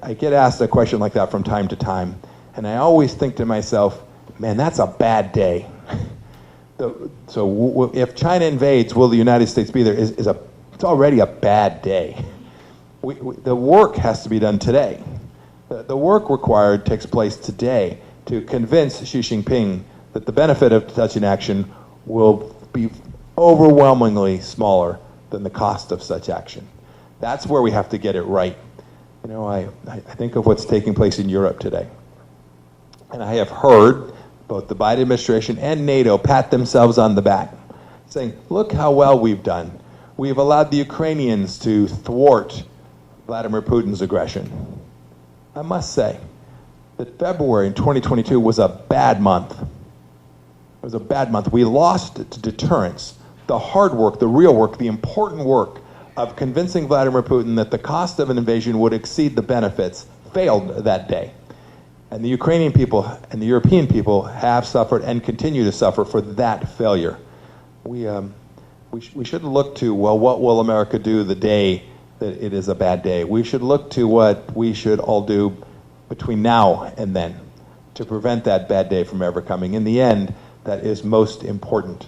I get asked a question like that from time to time, and I always think to myself, man, that's a bad day. So if China invades, will the United States be there? It's already a bad day. The work has to be done today. The work required takes place today to convince Xi Jinping that the benefit of such an action will be overwhelmingly smaller than the cost of such action. That's where we have to get it right. You know, I think of what's taking place in Europe today. And I have heard both the Biden administration and NATO pat themselves on the back, saying, look how well we've done. We've allowed the Ukrainians to thwart Vladimir Putin's aggression. I must say that February in 2022 was a bad month. It was a bad month. We lost to deterrence, the hard work, the real work, the important work of convincing Vladimir Putin that the cost of an invasion would exceed the benefits failed that day. And the Ukrainian people and the European people have suffered and continue to suffer for that failure. We shouldn't look to, well, what will America do the day that it is a bad day? We should look to what we should all do between now and then to prevent that bad day from ever coming. In the end, that is most important.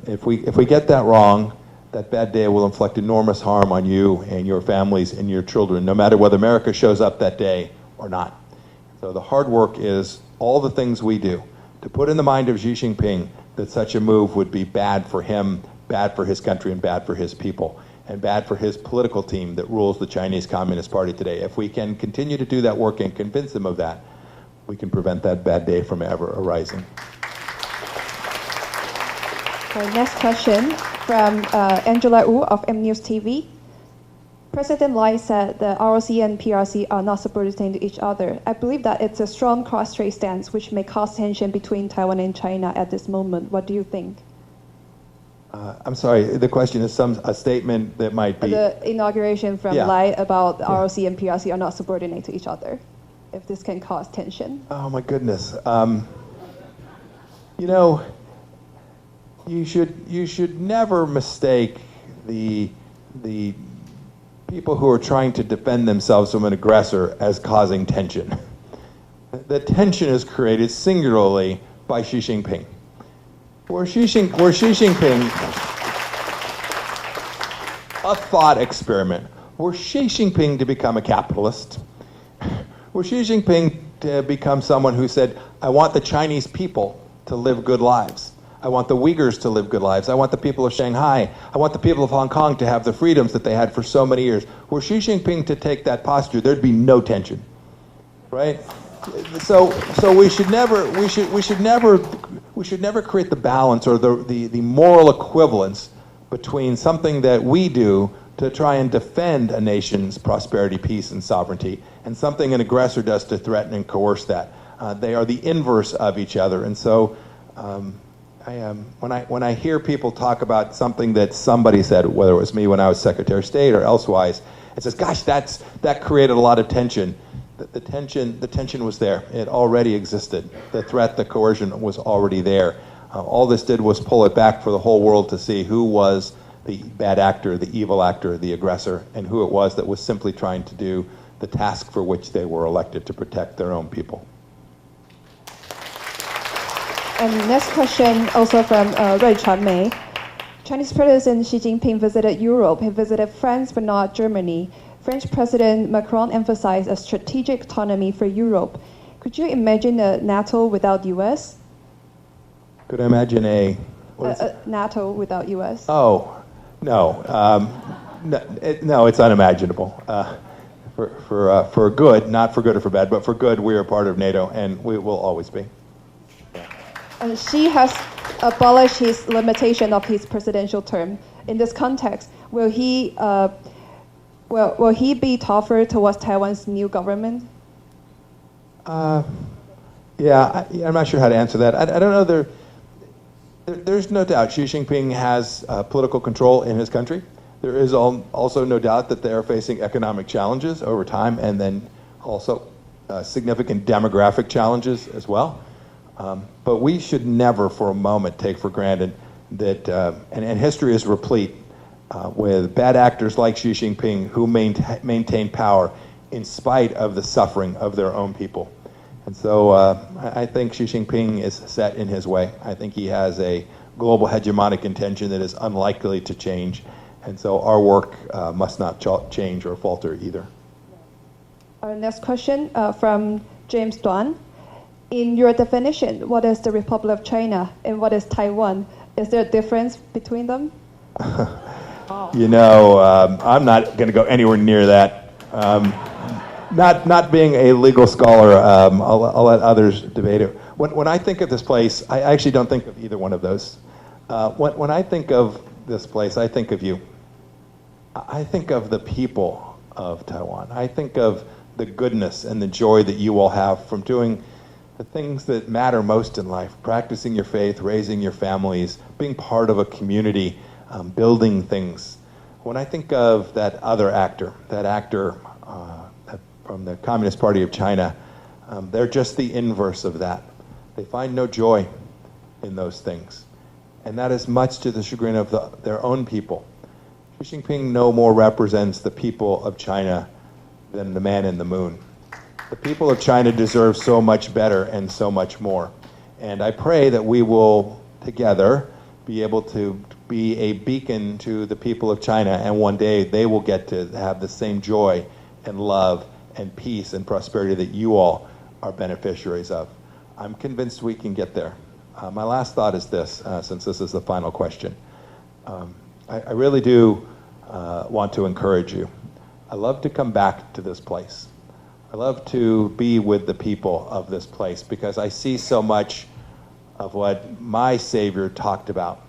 If we get that wrong, that bad day will inflict enormous harm on you and your families and your children, no matter whether America shows up that day or not. So the hard work is all the things we do to put in the mind of Xi Jinping that such a move would be bad for him, bad for his country, and bad for his people, and bad for his political team that rules the Chinese Communist Party today. If we can continue to do that work and convince them of that, we can prevent that bad day from ever arising. Our next question from Angela Wu of M News TV. President Lai said the ROC and PRC are not subordinate to each other. I believe that it's a strong cross-strait stance which may cause tension between Taiwan and China at this moment. What do you think? I'm sorry, the question is a statement that might be... The inauguration from Lai about the ROC and PRC are not subordinate to each other, if this can cause tension. Oh my goodness. You know, you should never mistake the people who are trying to defend themselves from an aggressor as causing tension. The tension is created singularly by Xi Jinping. Were Xi Jinping a thought experiment? Were Xi Jinping to become a capitalist? Were Xi Jinping to become someone who said, I want the Chinese people to live good lives. I want the Uyghurs to live good lives. I want the people of Shanghai. I want the people of Hong Kong to have the freedoms that they had for so many years. Were Xi Jinping to take that posture, there'd be no tension, right? So we should never create the balance or the moral equivalence between something that we do to try and defend a nation's prosperity, peace, and sovereignty, and something an aggressor does to threaten and coerce that. They are the inverse of each other. And so when I hear people talk about something that somebody said, whether it was me when I was Secretary of State or elsewise, it says, gosh, that created a lot of tension. The tension was there. It already existed. The threat, the coercion was already there. All this did was pull it back for the whole world to see who was the bad actor, the evil actor, the aggressor, and who it was that was simply trying to do the task for which they were elected, to protect their own people. And next question, also from Rui Chuanmei. Chinese President Xi Jinping visited Europe. He visited France, but not Germany. French President Macron emphasized a strategic autonomy for Europe. Could you imagine a NATO without U.S.? Could I imagine a NATO without U.S.? Oh, no. No, it's unimaginable. For good, not for good or for bad, but for good, we are part of NATO, and we will always be. And Xi has abolished his limitation of his presidential term. In this context, will he be tougher towards Taiwan's new government? Yeah, I'm not sure how to answer that. I don't know. There's no doubt Xi Jinping has political control in his country. There is also no doubt that they are facing economic challenges over time, and then also significant demographic challenges as well. But we should never for a moment take for granted that, and history is replete with bad actors like Xi Jinping who maintain power in spite of the suffering of their own people. And so I think Xi Jinping is set in his way. I think he has a global hegemonic intention that is unlikely to change. And so our work must not change or falter either. Our next question from James Duan. In your definition, what is the Republic of China and what is Taiwan? Is there a difference between them? You know, I'm not going to go anywhere near that. Not being a legal scholar, I'll let others debate it. When I think of this place, I actually don't think of either one of those. When I think of this place, I think of you. I think of the people of Taiwan. I think of the goodness and the joy that you all have from doing the things that matter most in life, practicing your faith, raising your families, being part of a community, building things. When I think of that other actor, from the Communist Party of China, they're just the inverse of that. They find no joy in those things. And that is much to the chagrin of their own people. Xi Jinping no more represents the people of China than the man in the moon. The people of China deserve so much better and so much more. And I pray that we will together be able to be a beacon to the people of China, and one day they will get to have the same joy and love and peace and prosperity that you all are beneficiaries of. I'm convinced we can get there. My last thought is this, since this is the final question. I really do want to encourage you. I love to come back to this place. I love to be with the people of this place because I see so much of what my Savior talked about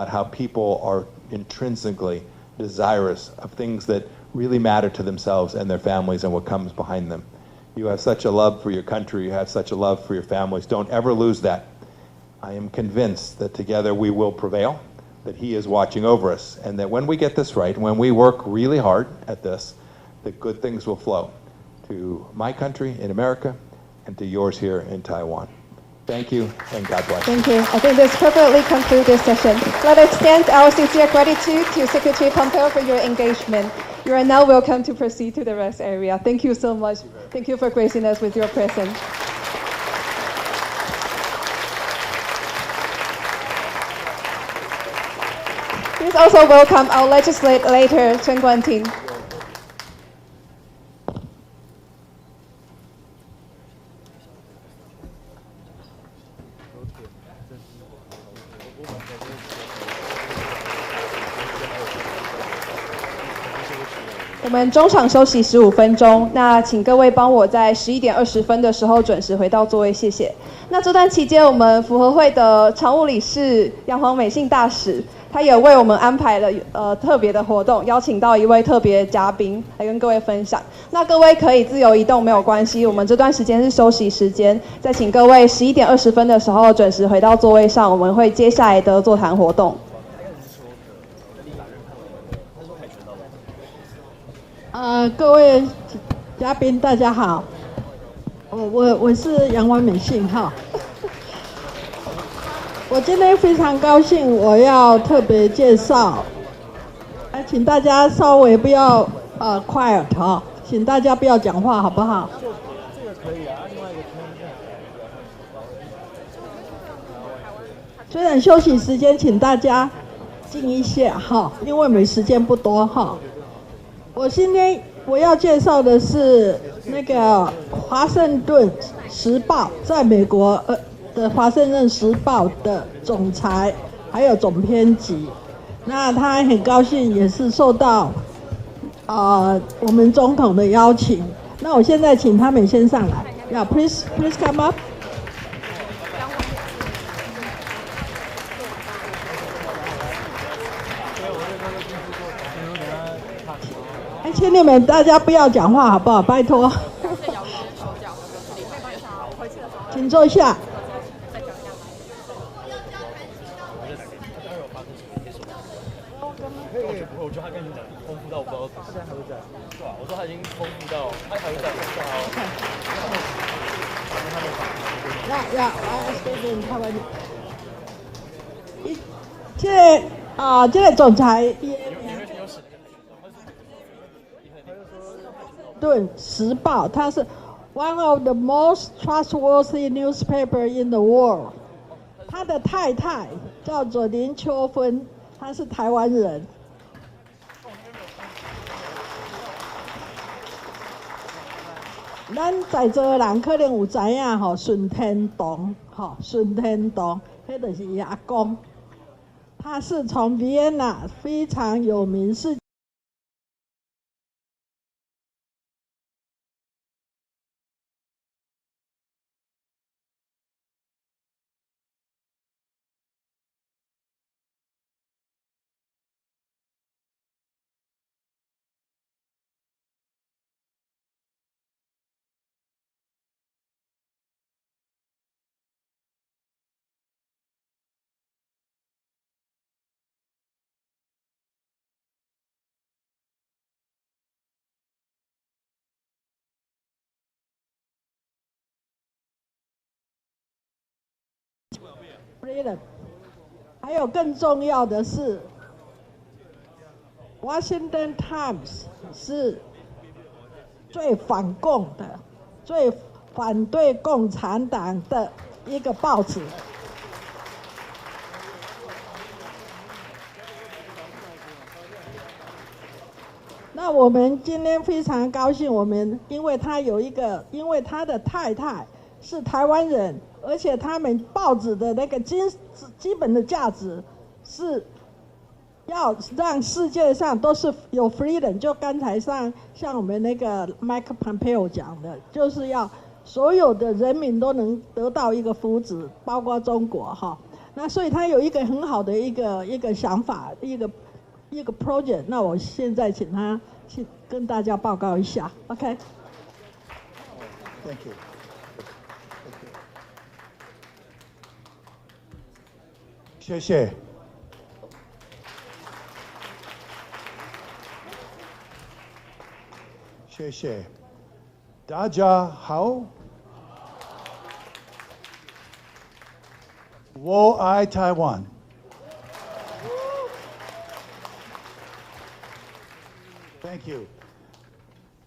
how people are intrinsically desirous of things that really matter to themselves and their families and what comes behind them. You have such a love for your country, you have such a love for your families. Don't ever lose that. I am convinced that together we will prevail, that He is watching over us, and that when we get this right, when we work really hard at this, that good things will flow to my country in America and to yours here in Taiwan. Thank you, and God bless. Thank you. I think this perfectly concludes this session. Let us extend our sincere gratitude to Secretary Pompeo for your engagement. You are now welcome to proceed to the rest area. Thank you so much. Thank you for gracing us with your presence. Please also welcome our legislator, Chen Guanting.我们中场休息15分钟，那请各位帮我在11点20分的时候准时回到座位，谢谢。那那这段期间，我们福和会的常务理事杨黄美信大使，他也为我们安排了特别的活动，邀请到一位特别嘉宾来跟各位分享。那各位可以自由移动没有关系，我们这段时间是休息时间，再请各位11点20分的时候准时回到座位上，我们会接下来的座谈活动。各位嘉宾大家好，我是杨婉美信哈。我今天非常高兴，我要特别介绍，请大家稍微不要quiet 哈，请大家不要讲话好不好？这个可以啊，另外一个虽然休息时间，请大家静一下哈，因为我们时间不多哈。今天我要介绍的是那个《华盛顿时报》在美国的《华盛顿时报》的总裁还有总编辑，那他很高兴也是受到我们总统的邀请。那我现在请他们先上来，要 please come up。请你们大家不要讲话好不好？拜托。请坐下。我觉得他跟你讲丰富到我不知道，他现在还会在，对吧？我说他已经丰富到，他还会在，这个总裁。顿时报，它是 one of the most trustworthy newspaper in the world。他的太太叫做林秋芬，她是台湾人。咱在座的人可能有知影吼，顺天堂，顺天堂，迄就是伊阿公。他是从 Vienna 非常有名，是。还有更重要的是 ，Washington Times 是最反共的、最反对共产党的一个报纸。那我们今天非常高兴，因为他的太太是台湾人。而且他们报纸的那个基本的价值是要让世界上都是有 freedom， 就刚才像我们那个 Pompeo 讲的，就是要所有的人民都能得到一个福祉，包括中国哈。那所以他有一个很好的一个想法，一个 project。那我现在请他去跟大家报告一下 ，OK？ Thank you. 谢谢。谢谢。大家好。我爱台湾。Thank you.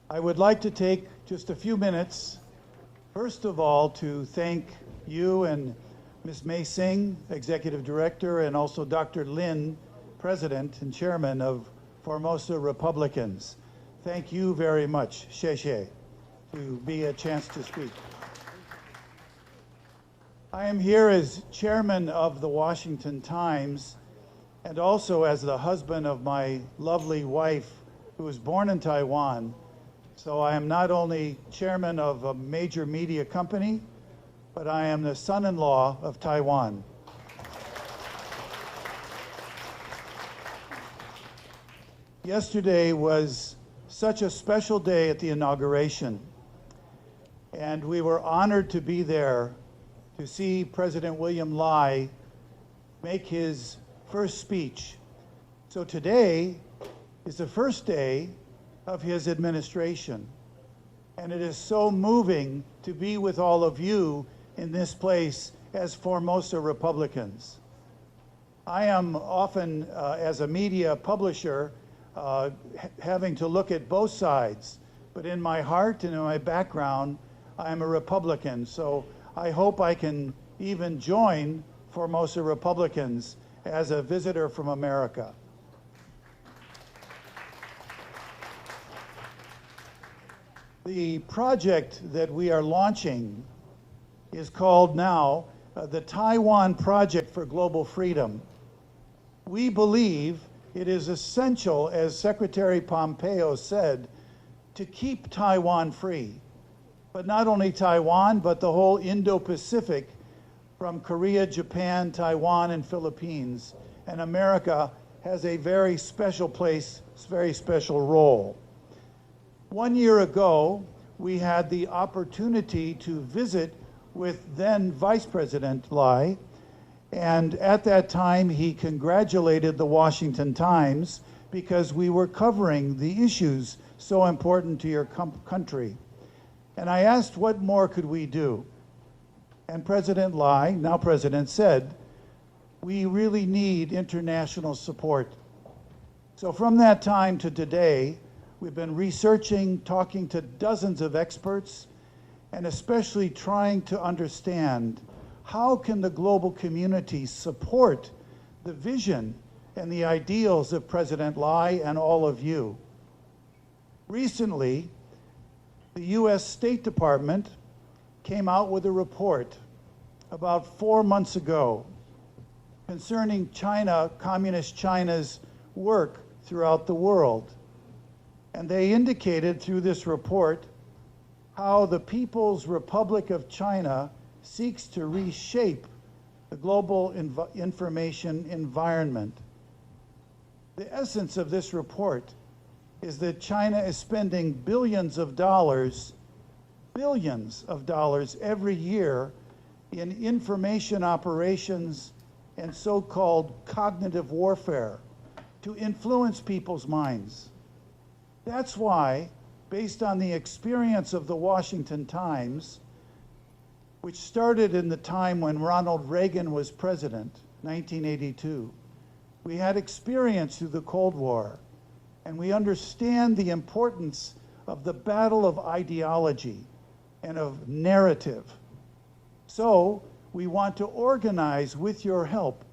I would like to take just a few minutes, first of all, to thank you and Ms. Mei Singh, Executive Director, and also Dr. Lin, President and Chairman of Formosa Republicans. Thank you very much, Sheshe, to be a chance to speak. I am here as Chairman of the Washington Times and also as the husband of my lovely wife who was born in Taiwan. So I am not only Chairman of a major media company, but I am the son-in-law of Taiwan. Yesterday was such a special day at the inauguration, and we were honored to be there to see President William Lai make his first speech. So today is the first day of his administration, and it is so moving to be with all of you in this place as Formosa Republicans. I am often, as a media publisher, having to look at both sides, but in my heart and in my background, I am a Republican, so I hope I can even join Formosa Republicans as a visitor from America. The project that we are launching is called now the Taiwan Project for Global Freedom. We believe it is essential, as Secretary Pompeo said, to keep Taiwan free. But not only Taiwan, but the whole Indo-Pacific, from Korea, Japan, Taiwan, and Philippines. And America has a very special place, very special role. 1 year ago, we had the opportunity to visit with then Vice President Lai, and at that time he congratulated the Washington Times because we were covering the issues so important to your country. And I asked, what more could we do? And President Lai, now President, said, we really need international support. So from that time to today, we've been researching, talking to dozens of experts, and especially trying to understand how can the global community support the vision and the ideals of President Lai and all of you. Recently, the U.S. State Department came out with a report about 4 months ago concerning China, Communist China's work throughout the world. And they indicated through this report how the People's Republic of China seeks to reshape the global information environment. The essence of this report is that China is spending billions of dollars every year in information operations and so-called cognitive warfare to influence people's minds. That's why, based on the experience of the Washington Times, which started in the time when Ronald Reagan was president, 1982, we had experience through the Cold War, and we understand the importance of the battle of ideology and of narrative. So we want to organize, with your help,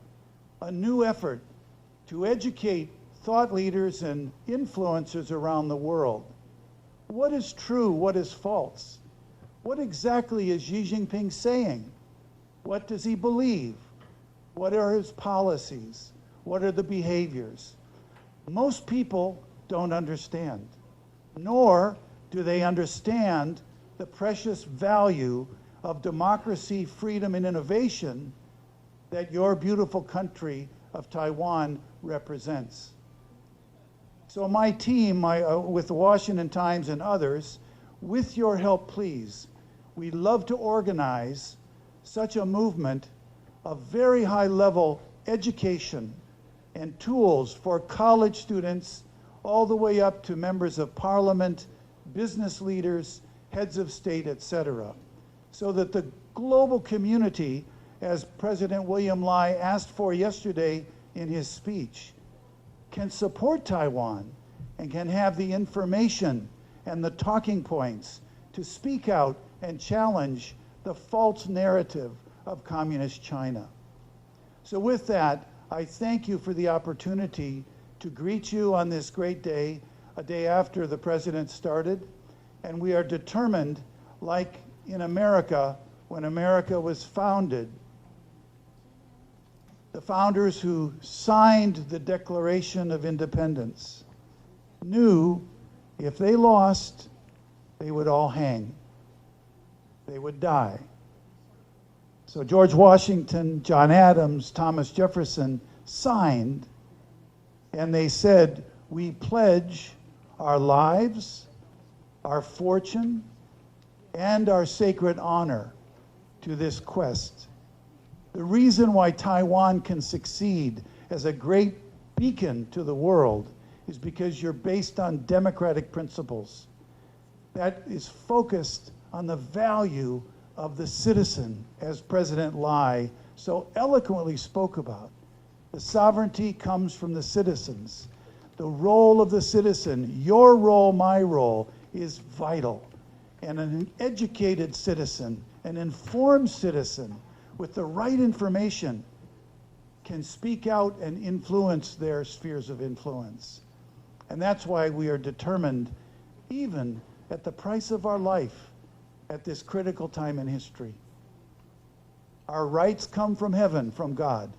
a new effort to educate thought leaders and influencers around the world. What is true? What is false? What exactly is Xi Jinping saying? What does he believe? What are his policies? What are the behaviors? Most people don't understand, nor do they understand the precious value of democracy, freedom, and innovation that your beautiful country of Taiwan represents. So my team, with the Washington Times and others, with your help, please, we'd love to organize such a movement of very high-level education and tools for college students all the way up to members of parliament, business leaders, heads of state, etc., so that the global community, as President William Lai asked for yesterday in his speech, can support Taiwan and can have the information and the talking points to speak out and challenge the false narrative of Communist China. So with that, I thank you for the opportunity to greet you on this great day, a day after the President started, and we are determined, like in America, when America was founded, the founders who signed the Declaration of Independence knew if they lost, they would all hang. They would die. So George Washington, John Adams, Thomas Jefferson signed, and they said, we pledge our lives, our fortune, and our sacred honor to this quest. The reason why Taiwan can succeed as a great beacon to the world is because you're based on democratic principles that is focused on the value of the citizen, as President Lai so eloquently spoke about. The sovereignty comes from the citizens. The role of the citizen, your role, my role, is vital. And an educated citizen, an informed citizen with the right information can speak out and influence their spheres of influence. And that's why we are determined, even at the price of our life, at this critical time in history. Our rights come from heaven, from God.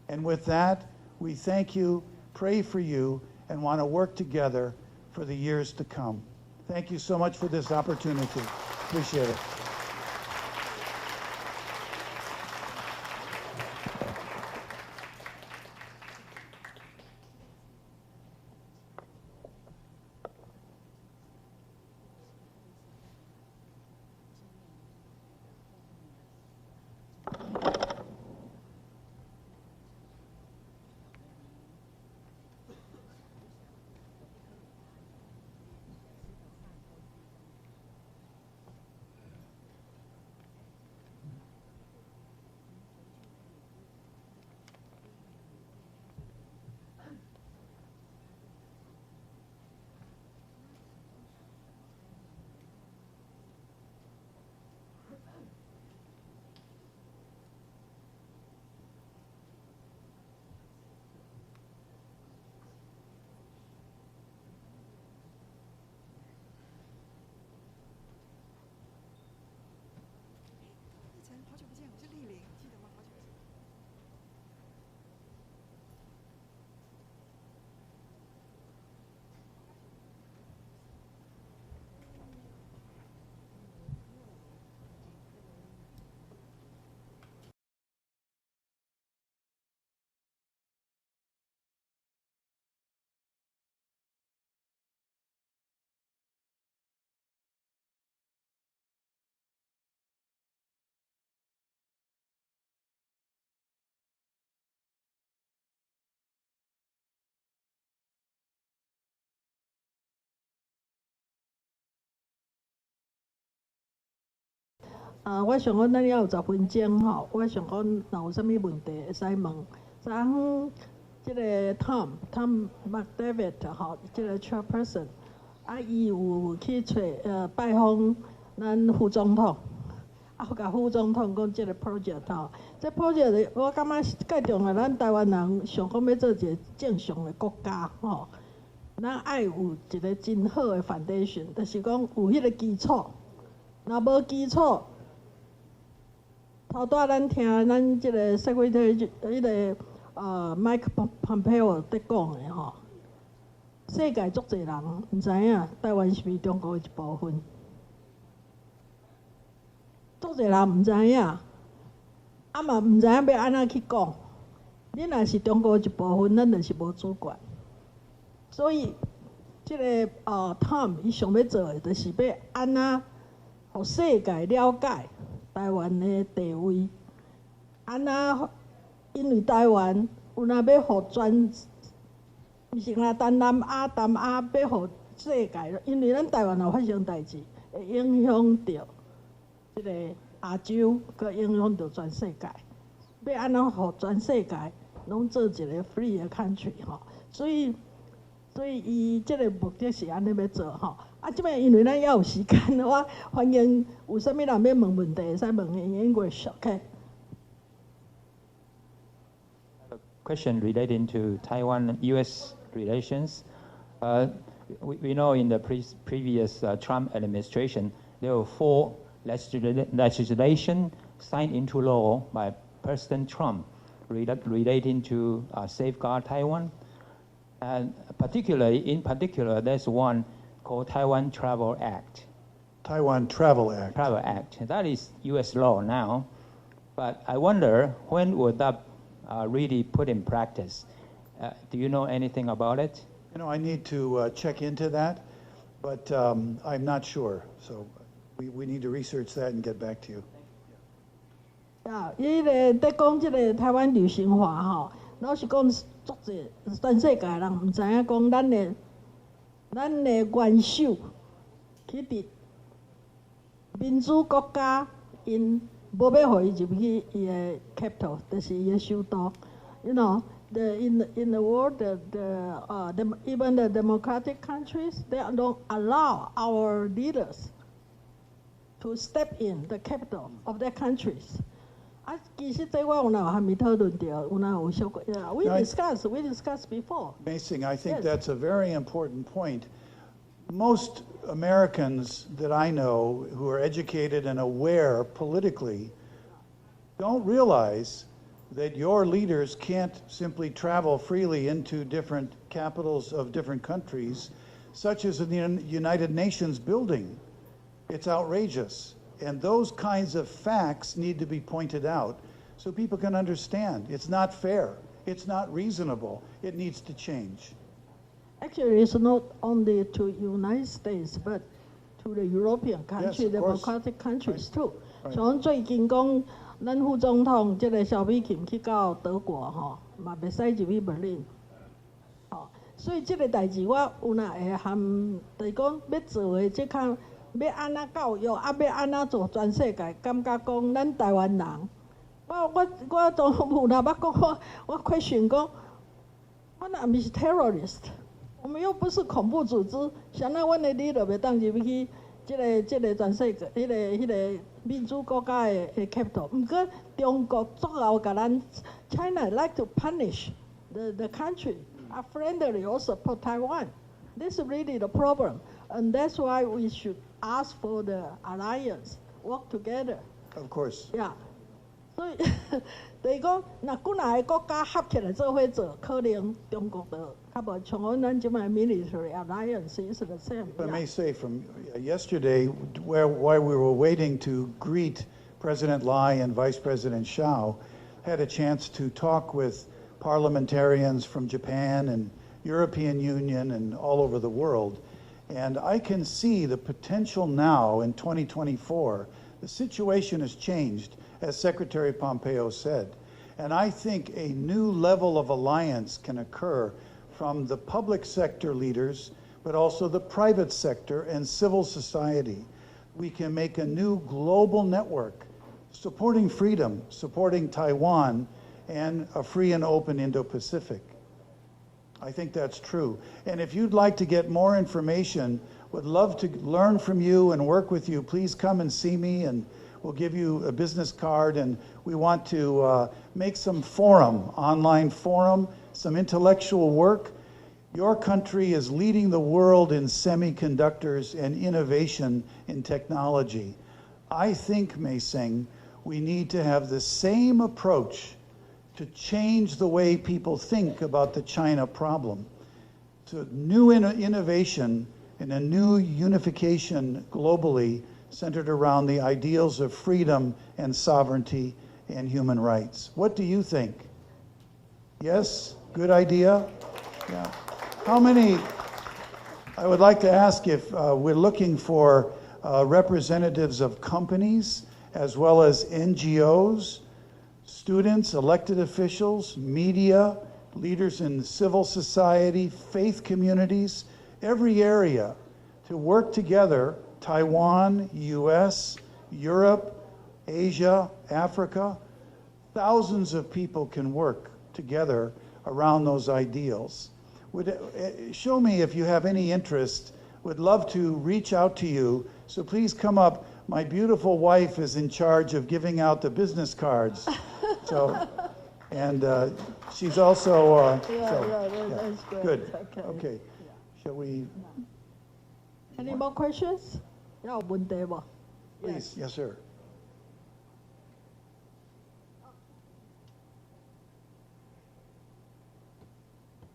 And with that, we thank you, pray for you, and want to work together for the years to come. Thank you so much for this opportunity. Appreciate it.我想讲咱要有10分钟吼，我想讲若有啥物问题会使问。昨昏即个 Tom McDavid 吼，即个 chairperson，伊有去拜访咱副总统，甲副总统讲即个 project 吼，这 project 我感觉介重要，咱台湾人想讲要做一个正常的国家吼，咱爱有一个真好的 foundation， 就是讲有迄个基础，若无基础。头拄咱听咱即个Secretary 迄个Mike Pompeo 在讲的吼，世界足侪人毋知影台湾是毋是中国的一部分，足侪人毋知影，嘛毋知影要安怎去讲。你若是中国的一部分，咱就是无主权。所以即个Tom 伊想要做的，就是要安怎互世界了解。台湾的地位，安怎？因为台湾有若要互毋是讲东南亚要互世界，因为咱台湾若发生代志，会影响到即个亚洲，佮影响到全世界。要安怎互全世界拢做一个 free 的 country 吼？所以伊即个目的是安尼要做吼。即摆因为咱还有时间，我欢迎有啥物人要问问题，会使问in English, okay? A question relating to Taiwan-U.S. relations. We know in the previous Trump administration, there were 4 legislation signed into law by President Trump relating to safeguard Taiwan. And in particular, there's one called Taiwan Travel Act. Taiwan Travel Act. Travel Act. That is U.S. law now. But I wonder, when would that really put in practice? Do you know anything about it? You know, I need to check into that, but I'm not sure. So we need to research that and get back to you. 伊个在讲即个台湾流行化吼，老实讲，足济全世界人毋知影讲咱的元首去伫民主国家，因无要互伊入去伊的 capital， 就是伊的首都。You know, in the world, even the democratic countries, they don't allow our leaders to step in the capital of their countries. 其实这我有哪还没讨论到，有哪有小过 We discussed before. Masing, I think that's a very important point. Most Americans that I know who are educated and aware politically don't realize that your leaders can't simply travel freely into different capitals of different countries, such as in the United Nations building. It's outrageous. And those kinds of facts need to be pointed out so people can understand. It's not fair. It's not reasonable. It needs to change. Actually, it's not only to United States, but to the European countries, democratic countries too. 像最近讲，咱副总统这个萧美琴去到德国吼，嘛袂使入去Berlin。吼，所以这个代志我有哪会含，就是讲要做的即项。要安怎教育，要安怎做全世界？感觉讲咱台湾人，我总有那捌讲我question讲，我那不是 terrorist， 我们又不是恐怖组织，谁那阮的leader袂当入去这个全世界，迄个民主国家的 capital。毋过中国足后甲咱 China like to punish the country are friendly or support Taiwan. This is really the problem, and that's why we should ask for the alliance, work together. Of course. Yeah. 所以，就是讲，若几哪个国家合起来做伙做，可能中国就较无像咱即摆 military alliance is the same. If I may say, from yesterday, while we were waiting to greet President Lai and Vice President Xiao, had a chance to talk with parliamentarians from Japan and European Union and all over the world. And I can see the potential now in 2024. The situation has changed, as Secretary Pompeo said. And I think a new level of alliance can occur from the public sector leaders, but also the private sector and civil society. We can make a new global network supporting freedom, supporting Taiwan, and a free and open Indo-Pacific. I think that's true. And if you'd like to get more information, would love to learn from you and work with you, please come and see me, and we'll give you a business card. And we want to make some forum, online forum, some intellectual work. Your country is leading the world in semiconductors and innovation in technology. I think, Masing, we need to have the same approach to change the way people think about the China problem. So new innovation and a new unification globally centered around the ideals of freedom and sovereignty and human rights. What do you think? Yes? Good idea? Yeah. How many, I would like to ask if we're looking for representatives of companies as well as NGOs, students, elected officials, media, leaders in civil society, faith communities, every area to work together, Taiwan, US, Europe, Asia, Africa. Thousands of people can work together around those ideals. Show me if you have any interest. Would love to reach out to you. So please come up. My beautiful wife is in charge of giving out the business cards. So, and she's also, that's great. Good. Okay. Shall we? Any more questions? Please. Yes, sir.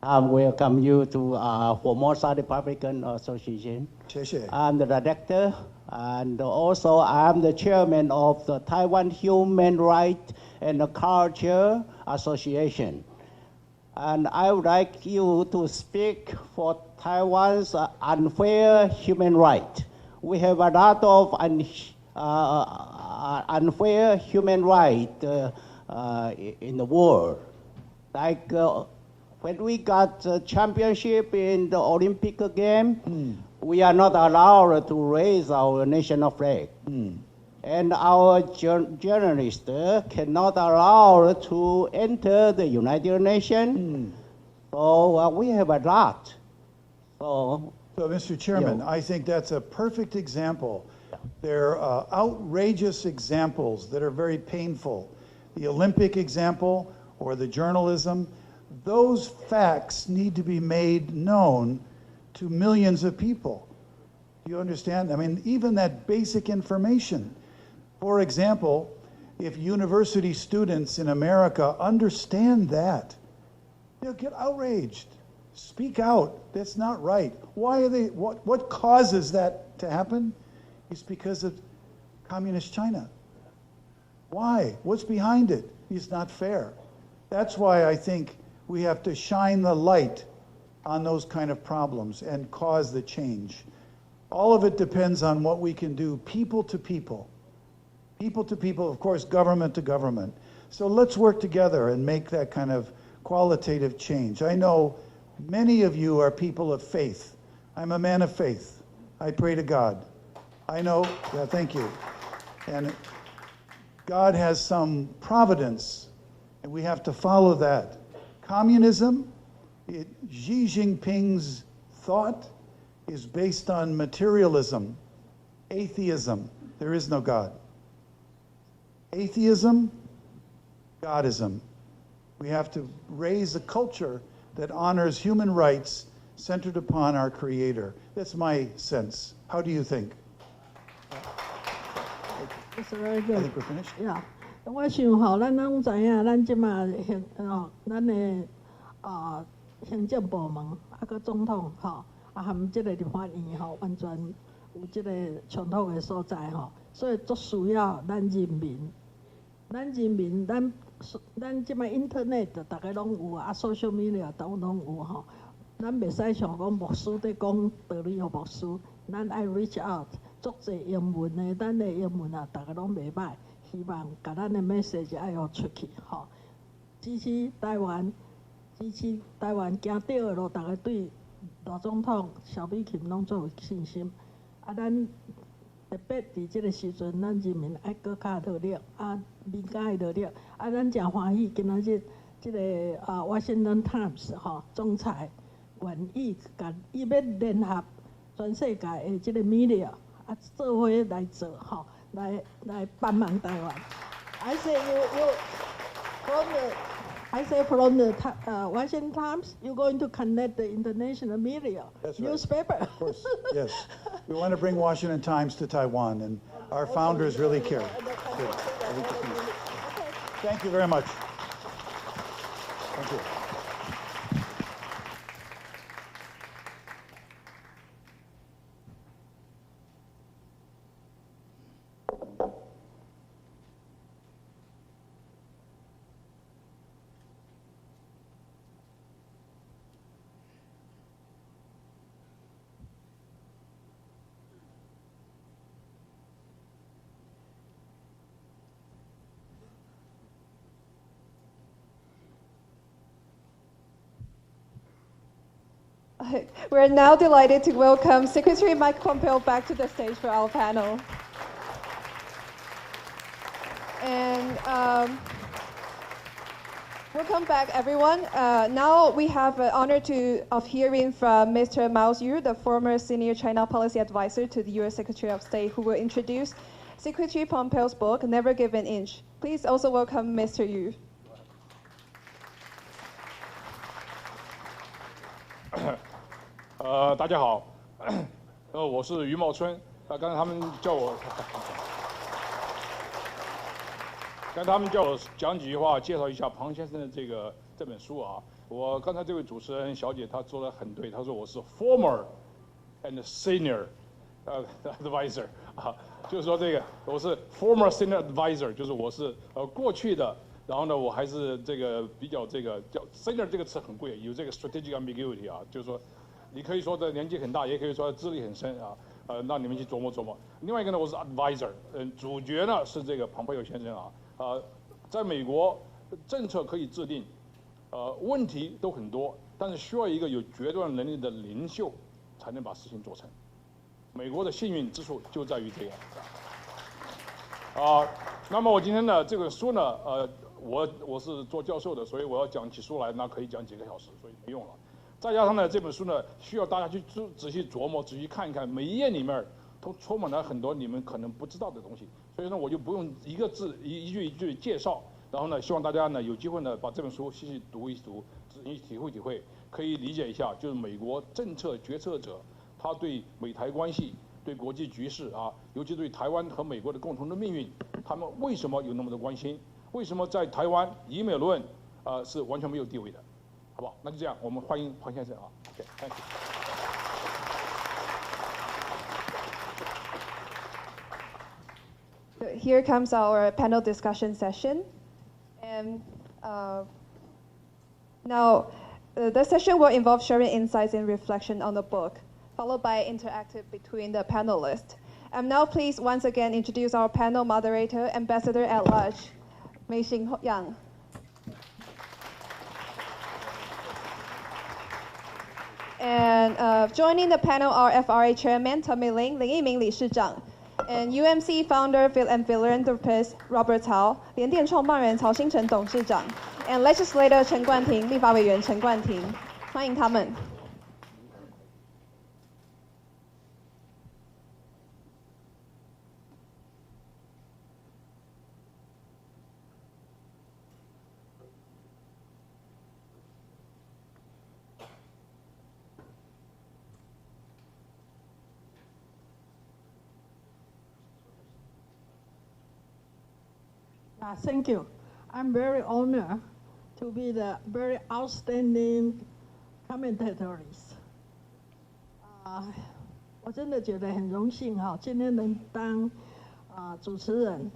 Welcome you to Formosa Republican Association. 谢谢. I'm the director And also, I'm the chairman of the Taiwan Human Rights and Culture Association. And I would like you to speak for Taiwan's unfair human rights. We have a lot of unfair human rights in the world. Like when we got the championship in the Olympic game, we are not allowed to raise our national flag. And our journalists cannot allow to enter the United Nations. So we have a lot. So Mr. Chairman, I think that's a perfect example. There are outrageous examples that are very painful. The Olympic example or the journalism, those facts need to be made known to millions of people. Do you understand? I mean, even that basic information. For example, if university students in America understand that, they'll get outraged. Speak out. That's not right. Why are they, what causes that to happen? It's because of communist China. Why? What's behind it? It's not fair. That's why I think we have to shine the light on those kind of problems and cause the change. All of it depends on what we can do, people to people. People to people, of course, government to government. So let's work together and make that kind of qualitative change. I know many of you are people of faith. I'm a man of faith. I pray to God. I know, thank you. And God has some providence, and we have to follow that. Communism, Xi Jinping's thought is based on materialism, atheism. There is no God. Atheism, Godism. We have to raise a culture that honors human rights centered upon our Creator. That's my sense. How do you think? It's very good. I think we're finished. Yeah. 我想吼，咱拢知影，咱即马咱的行政部门个总统吼，含即个立法院吼，完全有即个冲突的所在吼，所以足需要咱人民，咱即马 internet 大家拢有social media 拢有吼，咱袂使像讲牧师在讲道理互牧师，咱爱 reach out， 足侪英文的，咱的英文大家拢袂歹。 希望把咱的 message 爱互出去，吼，支持台湾行对的路，大家对大总统萧美琴拢做有信心。咱特别伫即个时阵，咱人民爱搁较努力，民间爱努力。咱诚欢喜，今仔日即个Washington Times 吼，总裁愿意伊要联合全世界的即个 media 做伙来做吼。 来帮忙台湾。I say from the Washington Times, you're going to connect the international media, That's newspaper. Right. Of course, yes. We want to bring Washington Times to Taiwan, and our founders really care. Thank you very much. Thank you. We're now delighted to welcome Secretary Mike Pompeo back to the stage for our panel. And welcome back, everyone. Now we have the honor of hearing from Mr. Mao Yu, the former senior China policy advisor to the U.S. Secretary of State, who will introduce Secretary Pompeo's book, Never Give an Inch. Please also welcome Mr. Yu. 大家好，我是于茂春。刚才他们叫我讲几句话，介绍一下庞先生的这本书啊。我刚才这位主持人小姐她说得很对，她说我是 former and senior advisor 啊，就是说这个我是 former senior advisor， 就是我是过去的，然后呢我还是这个比较这个叫 senior 这个词很贵，有这个 strategic ambiguity 啊，就是说你可以说的年纪很大，也可以说资历很深啊。让你们去琢磨琢磨。另外一个呢，我是 advisor， 主角呢是这个庞佩奥先生啊，在美国政策可以制定，问题都很多，但是需要一个有决断能力的领袖才能把事情做成。美国的幸运之处就在于这样。那么我今天呢这个书呢，我是做教授的，所以我要讲起书来，那可以讲几个小时，所以没用了。再加上呢，这本书呢需要大家去仔细琢磨、仔细看一看，每一页里面都充满了很多你们可能不知道的东西。所以呢，我就不用一个字一句一句介绍，然后呢，希望大家呢有机会呢把这本书细细读一读，仔细体会体会，可以理解一下，就是美国政策决策者他对美台关系、对国际局势啊，尤其对台湾和美国的共同的命运，他们为什么有那么多关心？为什么在台湾以美论是完全没有地位的？好不好？那就这样，我们欢迎庞先生啊。OK，thank you. Here comes our panel discussion session. And now, the session will involve sharing insights and reflection on the book, followed by interactive between the panelists. I'm now pleased once again introduce our panel moderator, Ambassador at Large, Mei-Xing Yang. And joining the panel are FRA Chairman Tommy Lin, Lin Yiming 理事长 and UMC Founder and Philanthropist Robert Cao, 联电创办人曹新成董事长 and Legislator 陈冠廷，立法委员陈冠廷，欢迎他们。Thank you. I'm very honored to be the very outstanding commentators. 我真的觉得很荣幸哈，今天能当主持人。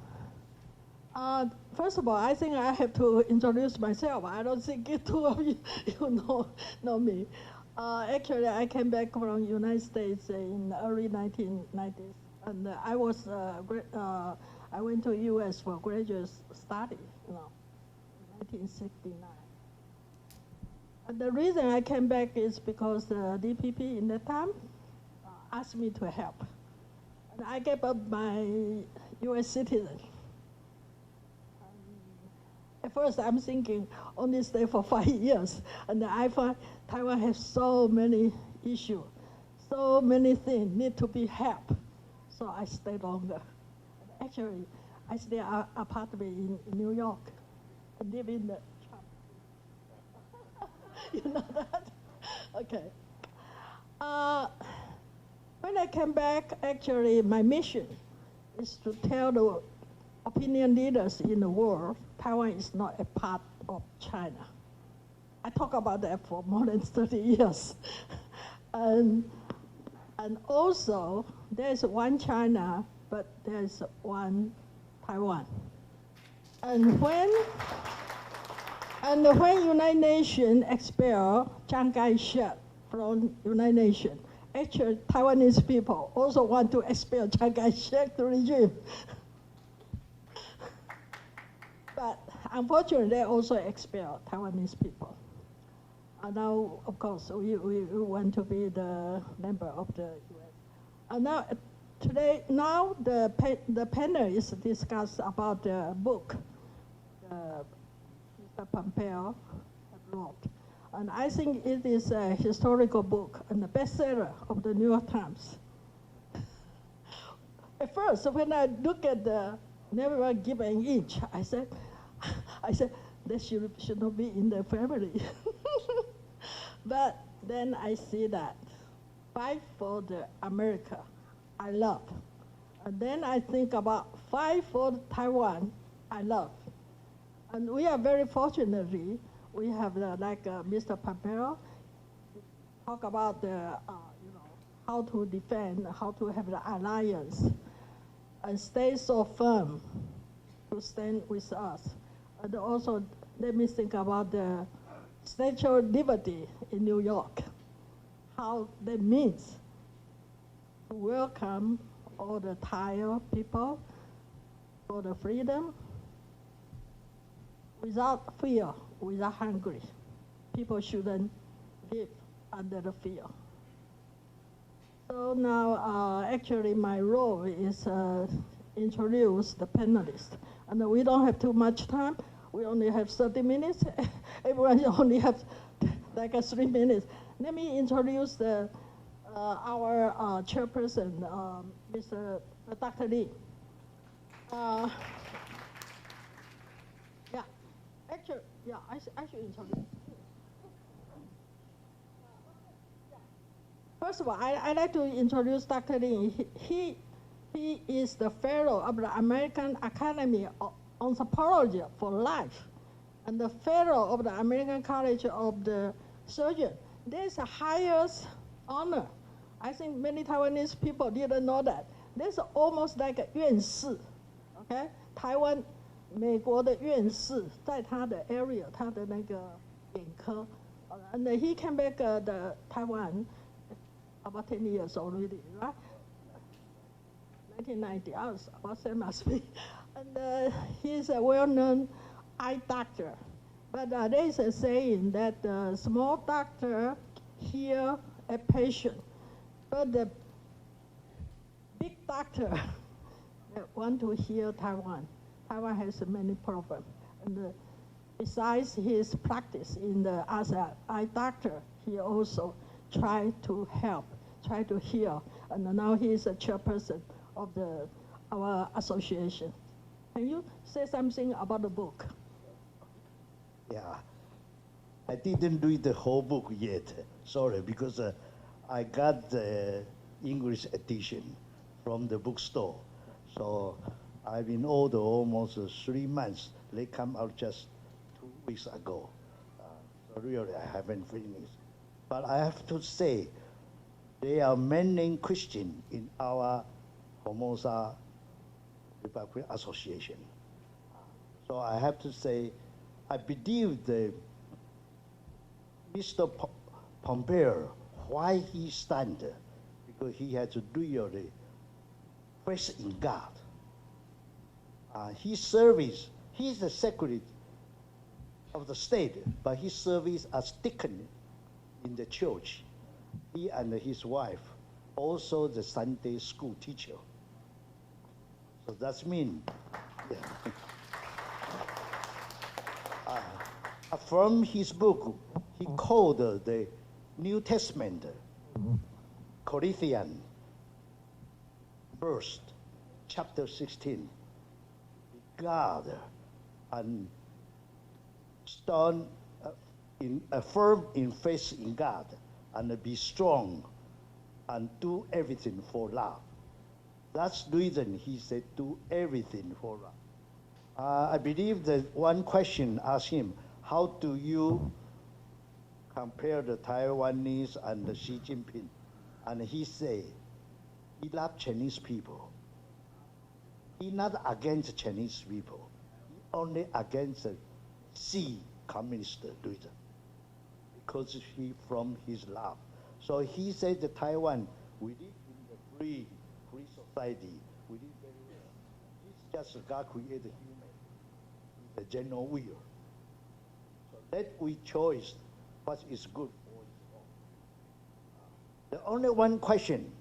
First of all, I think I have to introduce myself. I don't think two of you know me. Actually, I came back from the United States in the early 1990s, and I went to U.S. for graduate study, in 1969. And the reason I came back is because the DPP in that time asked me to help. And I gave up my U.S. citizen. At first, I'm thinking only stay for 5 years. And I find Taiwan has so many issues, so many things need to be helped. So I stayed longer. Actually, I stay in an apartment in New York. I live in the Trump. You know that? Okay. When I came back, actually, my mission is to tell the opinion leaders in the world, Taiwan is not a part of China. I talk about that for more than 30 years. And also, there's one China, but there's one Taiwan. And when United Nations expelled Chiang Kai-shek from United Nations, actually Taiwanese people also want to expel Chiang Kai-shek regime. But unfortunately, they also expel Taiwanese people. And now, of course, we want to be the member of the UN. And now, today, now the panel is discussed about the book Mr. Pompeo wrote. And I think it is a historical book and a bestseller of the New York Times. At first, when I look at the Never Give an Inch, I said, that should not be in the family. But then I see that fight for the America I love. And then I think about fight for Taiwan I love. And we are very fortunately, we have like Mr. Pompeo talk about the, how to defend, how to have the alliance, and stay so firm to stand with us. And also, let me think about the Statue of Liberty in New York, how that means to welcome all the tired people for the freedom without fear, without hungry. People shouldn't live under the fear. So now, actually, my role is introduce the panelists. And we don't have too much time. We only have 30 minutes. Everyone only have like 3 minutes. Let me introduce our chairperson, Mr. Dr. Lee. Yeah, actually, yeah, I should introduce. First of all, I'd like to introduce Dr. Lee. He is the fellow of the American Academy of Anthropology for Life and the fellow of the American College of the Surgeon. That's the highest honor. I think many Taiwanese people didn't know that. That's almost like a 院士, okay? 台湾美国的院士在他的 area, 他的那个眼科, and he came back to Taiwan about 10 years already, right? 1990, I was about same as me. And he's a well-known eye doctor. But there is a saying that the small doctor hear a patient, but the big doctor want to heal Taiwan. Taiwan has many problems. And besides his practice as an eye doctor, he also tried to help, try to heal. And now he is a chairperson of our association. Can you say something about the book? Yeah, I didn't read the whole book yet. Sorry, because I got the English edition from the bookstore. So I've been ordered almost 3 months. They come out just 2 weeks ago. So really, I haven't finished. But I have to say, there are many Christians in our Formosa Republic Association. So I have to say, I believe that Mr. Pompeo, why he stand, because he had to really faith in God. His service, he's the secretary of the state, but his service as deacon in the church. He and his wife, also the Sunday school teacher. So that's mean. Yeah. From his book, he called the New Testament Corinthians, first, chapter 16. God and stand firm in faith in God, and be strong and do everything for love. That's the reason he said do everything for love. I believe that one question asked him, how do you compare the Taiwanese and the Xi Jinping? And he said, he loved Chinese people. He not against Chinese people. He only against the Xi communist leader, because he from his love. So he said that Taiwan, we live in the free society. We live very well. It's just God created human. It's a general will. So let we choose what is good for his own. The only one question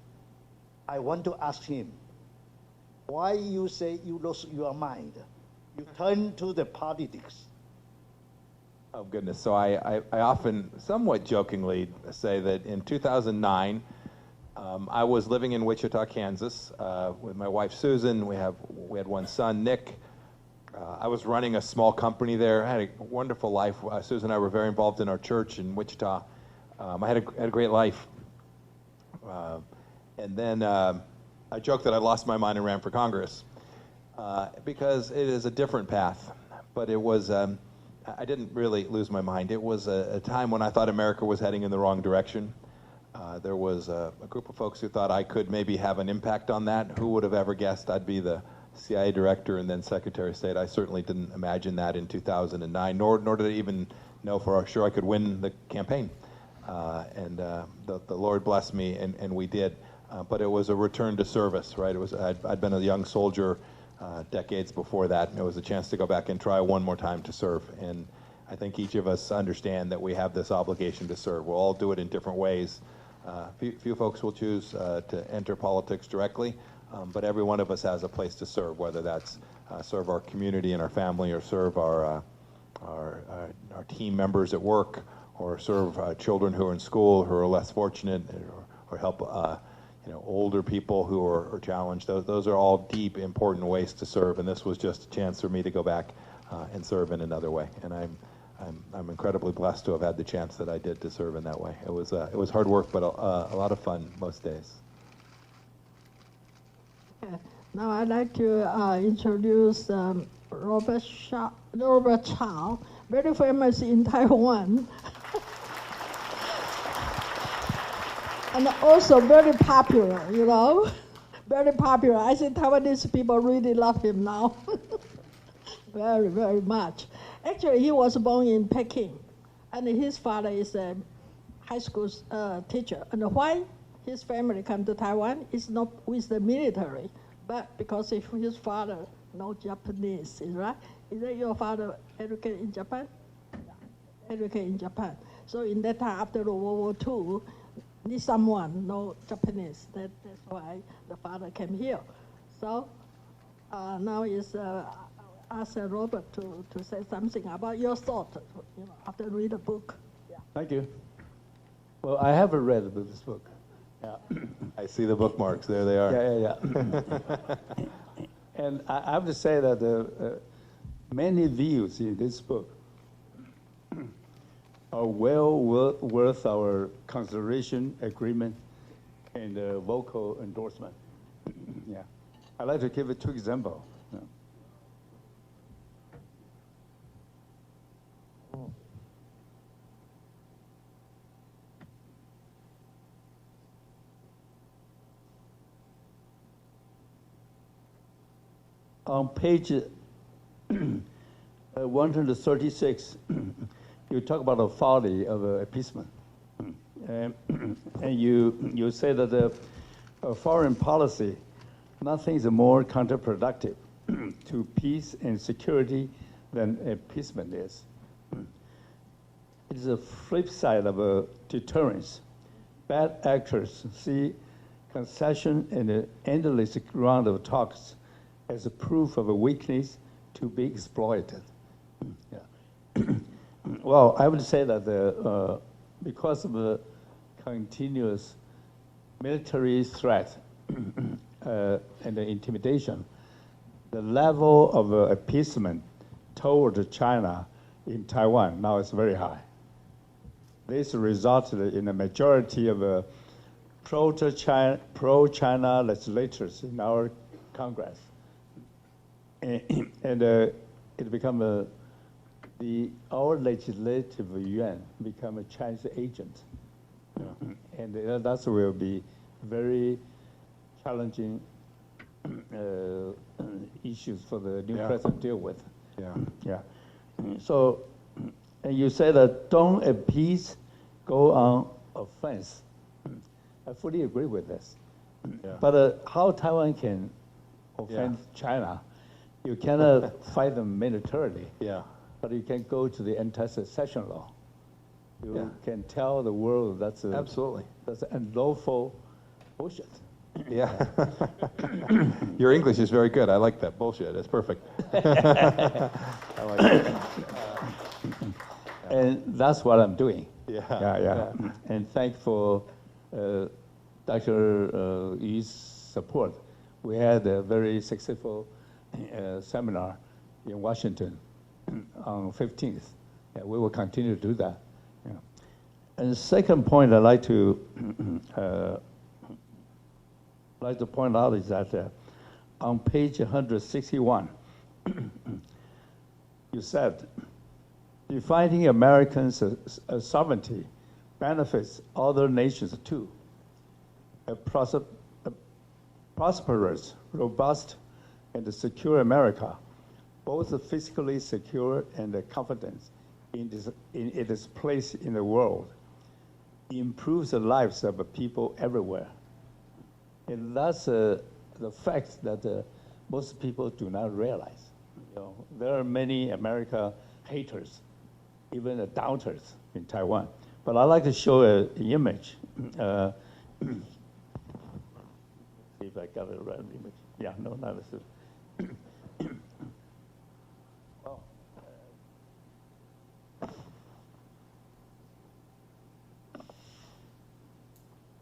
I want to ask him, why you say you lost your mind? You turn to the politics. Oh, goodness. So I often, somewhat jokingly, say that in 2009, I was living in Wichita, Kansas, with my wife, Susan. We had one son, Nick. I was running a small company there. I had a wonderful life. Susan and I were very involved in our church in Wichita. I had a great life. And then I joked that I lost my mind and ran for Congress because it is a different path. But it was, I didn't really lose my mind. It was a time when I thought America was heading in the wrong direction. There was a group of folks who thought I could maybe have an impact on that. Who would have ever guessed I'd be the CIA director and then Secretary of State? I certainly didn't imagine that in 2009, nor did I even know for sure I could win the campaign. The Lord blessed me, and we did. But it was a return to service, right? It was I'd been a young soldier decades before that, and it was a chance to go back and try one more time to serve. And I think each of us understand that we have this obligation to serve. We'll all do it in different ways. Few folks will choose to enter politics directly, but every one of us has a place to serve, whether that's serve our community and our family, or serve our team members at work, or serve children who are in school who are less fortunate, or help older people who are challenged. Those are all deep, important ways to serve, and this was just a chance for me to go back and serve in another way. And I'm incredibly blessed to have had the chance that I did to serve in that way. It was hard work, but a lot of fun most days. Okay. Now I'd like to introduce Robert Chow, very famous in Taiwan. And also very popular, very popular. I think Taiwanese people really love him now. Very, very much. Actually, he was born in Peking, and his father is a high school teacher. And why his family come to Taiwan is not with the military, but because of his father knows Japanese, right? Is that your father educated in Japan? Yeah. Educated in Japan. So in that time, after World War II, need someone know Japanese. That's why the father came here. So now is ask Robert to say something about your thought, after read the book. Yeah. Thank you. Well, I haven't read this book. Yeah. I see the bookmarks. There they are. Yeah. And I have to say that many views in this book are well worth our consideration, agreement, and vocal endorsement. Yeah. I'd like to give 2 examples. Yeah. On page 136, you talk about the folly of appeasement. And you say that the foreign policy, nothing is more counterproductive to peace and security than appeasement is. It is a flip side of deterrence. Bad actors see concession and an endless round of talks as a proof of a weakness to be exploited. Yeah. Well, I would say that because of the continuous military threat and the intimidation, the level of appeasement toward China in Taiwan now is very high. This resulted in a majority of pro-China legislators in our Congress. And it become our legislative yuan become a Chinese agent. Yeah. And that will be very challenging issues for the new president to deal with. Yeah. So, and you say that don't appease, go on offense. I fully agree with this. Yeah. But how Taiwan can offend China? You cannot fight them militarily. Yeah. But you can go to the anti-secession law. You can tell the world that's absolutely that's unlawful bullshit. Yeah. Your English is very good. I like that. Bullshit. It's perfect. I like it. And that's what I'm doing. Yeah. And thankful Dr. Yu's support. We had a very successful seminar in Washington on 15th. Yeah, we will continue to do that. Yeah. And the second point I'd like to point out is that on page 161, you said, defining American sovereignty benefits other nations too. A prosperous, robust, and secure America, both fiscally secure and confident in its place in the world, improves the lives of people everywhere. And that's the fact that most people do not realize. You know, there are many America haters, even doubters in Taiwan. But I'd like to show an image. See if I got the right image. Yeah, no, not this. Oh.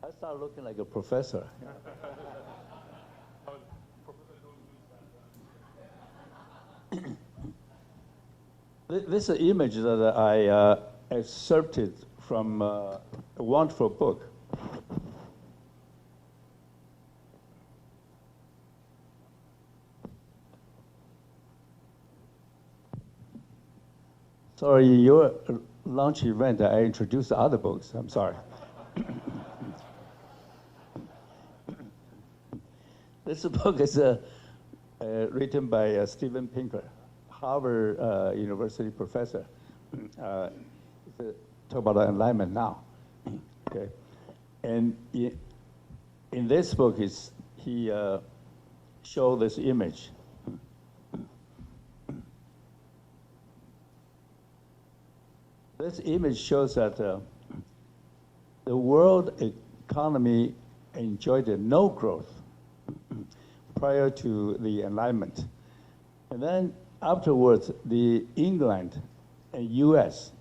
I start looking like a professor. This is an image that I excerpted from a wonderful book. Sorry, your launch event, I introduced other books. I'm sorry. This book is written by Steven Pinker, Harvard University professor. Talk about enlightenment now. Okay, and in this book, he showed this image. This image shows that the world economy enjoyed no growth prior to the Enlightenment. And then afterwards, the England and US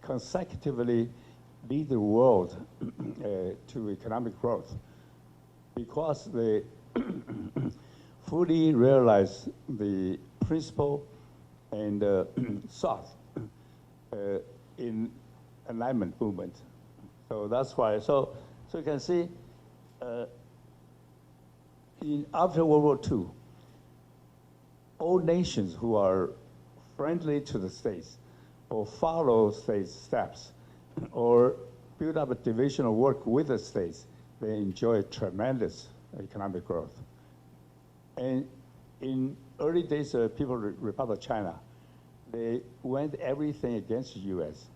consecutively lead the world to economic growth because they fully realize the principle and sought in Enlightenment movement. So that's why. So you can see, after World War II, all nations who are friendly to the states or follow state steps or build up a division of work with the states, they enjoy tremendous economic growth. And in early days of People's Republic of China, they went everything against the US,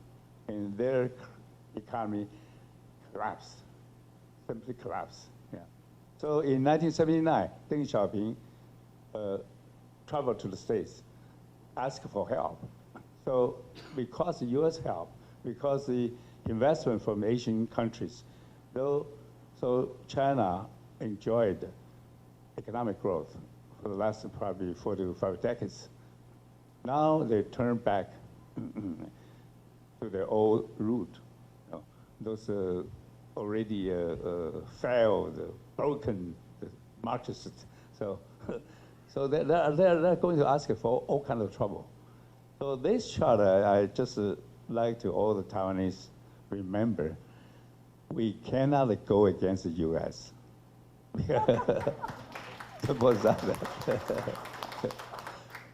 and their economy collapsed, simply collapsed. Yeah. So in 1979, Deng Xiaoping traveled to the States, asked for help. So because the US helped, because the investment from Asian countries, so China enjoyed economic growth for the last probably 4 to 5 decades. Now they turn back to their old route. You know, those already failed, broken Marxists. So they're going to ask for all kinds of trouble. So this chart, I just like to all the Taiwanese remember, we cannot go against the U.S. Suppose that.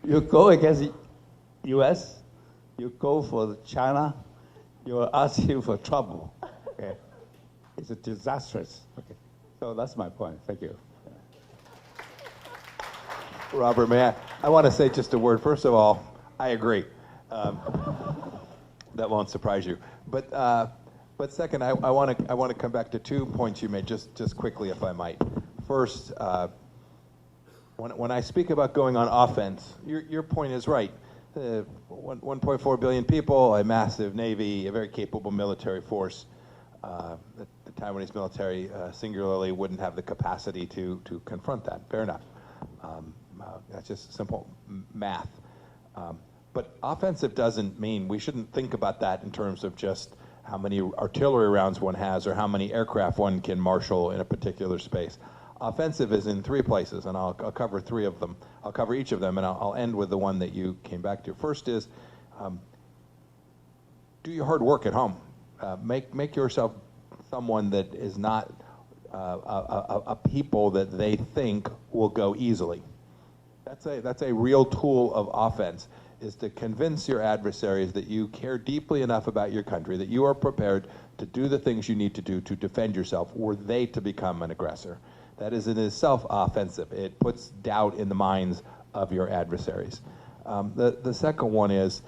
You go against the U.S., you go for China, you're asking for trouble. Okay? It's a disastrous. Okay. So that's my point. Thank you. Robert, I want to say just a word. First of all, I agree. That won't surprise you. But second, I want to come back to 2 points you made just quickly, if I might. First, when I speak about going on offense, your point is right. 1.4 billion people, a massive navy, a very capable military force. The Taiwanese military singularly wouldn't have the capacity to confront that. Fair enough. That's just simple math. But offensive doesn't mean we shouldn't think about that in terms of just how many artillery rounds one has or how many aircraft one can marshal in a particular space. Offensive is in 3 places, and I'll cover 3 of them. I'll cover each of them, and I'll end with the one that you came back to. First is do your hard work at home. Make yourself someone that is not a people that they think will go easily. That's a real tool of offense. is to convince your adversaries that you care deeply enough about your country, that you are prepared to do the things you need to do to defend yourself, were they to become an aggressor. That is in itself offensive. It puts doubt in the minds of your adversaries. The second one is,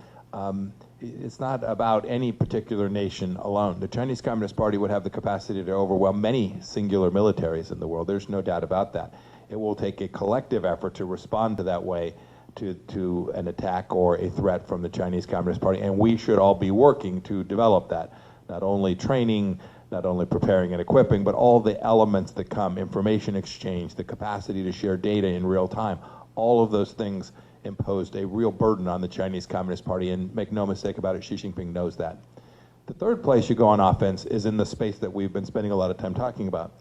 it's not about any particular nation alone. The Chinese Communist Party would have the capacity to overwhelm many singular militaries in the world. There's no doubt about that. It will take a collective effort to respond to that way to an attack or a threat from the Chinese Communist Party, and we should all be working to develop that. Not only training, not only preparing and equipping, but all the elements that come, information exchange, the capacity to share data in real time. All of those things imposed a real burden on the Chinese Communist Party, and make no mistake about it, Xi Jinping knows that. The third place you go on offense is in the space that we've been spending a lot of time talking about,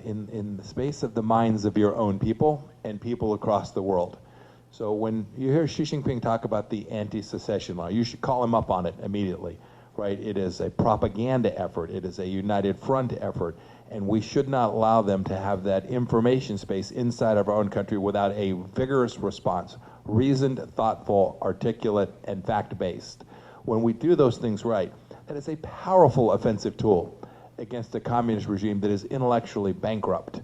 in the space of the minds of your own people and people across the world. So when you hear Xi Jinping talk about the anti-secession law, you should call him up on it immediately, right? It is a propaganda effort. It is a united front effort, and we should not allow them to have that information space inside of our own country without a vigorous response, reasoned, thoughtful, articulate, and fact-based. When we do those things right, that is a powerful offensive tool against a communist regime that is intellectually bankrupt.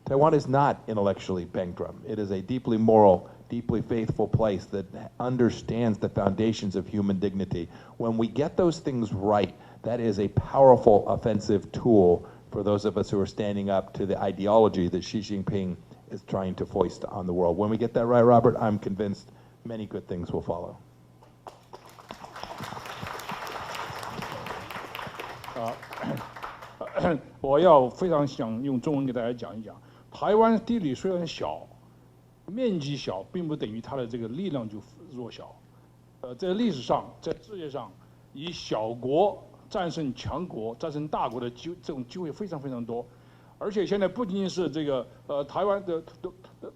Taiwan is not intellectually bankrupt. It is a deeply moral, deeply faithful place that understands the foundations of human dignity. When we get those things right, that is a powerful offensive tool for those of us who are standing up to the ideology that Xi Jinping is trying to foist on the world. When we get that right, Robert, I'm convinced many good things will follow. 我要非常想用中文给大家讲一讲，台湾地理虽然小，面积小，并不等于它的这个力量就弱小。在历史上，在世界上，以小国战胜强国、战胜大国的这种机会非常非常多。而且现在不仅仅是这个台湾的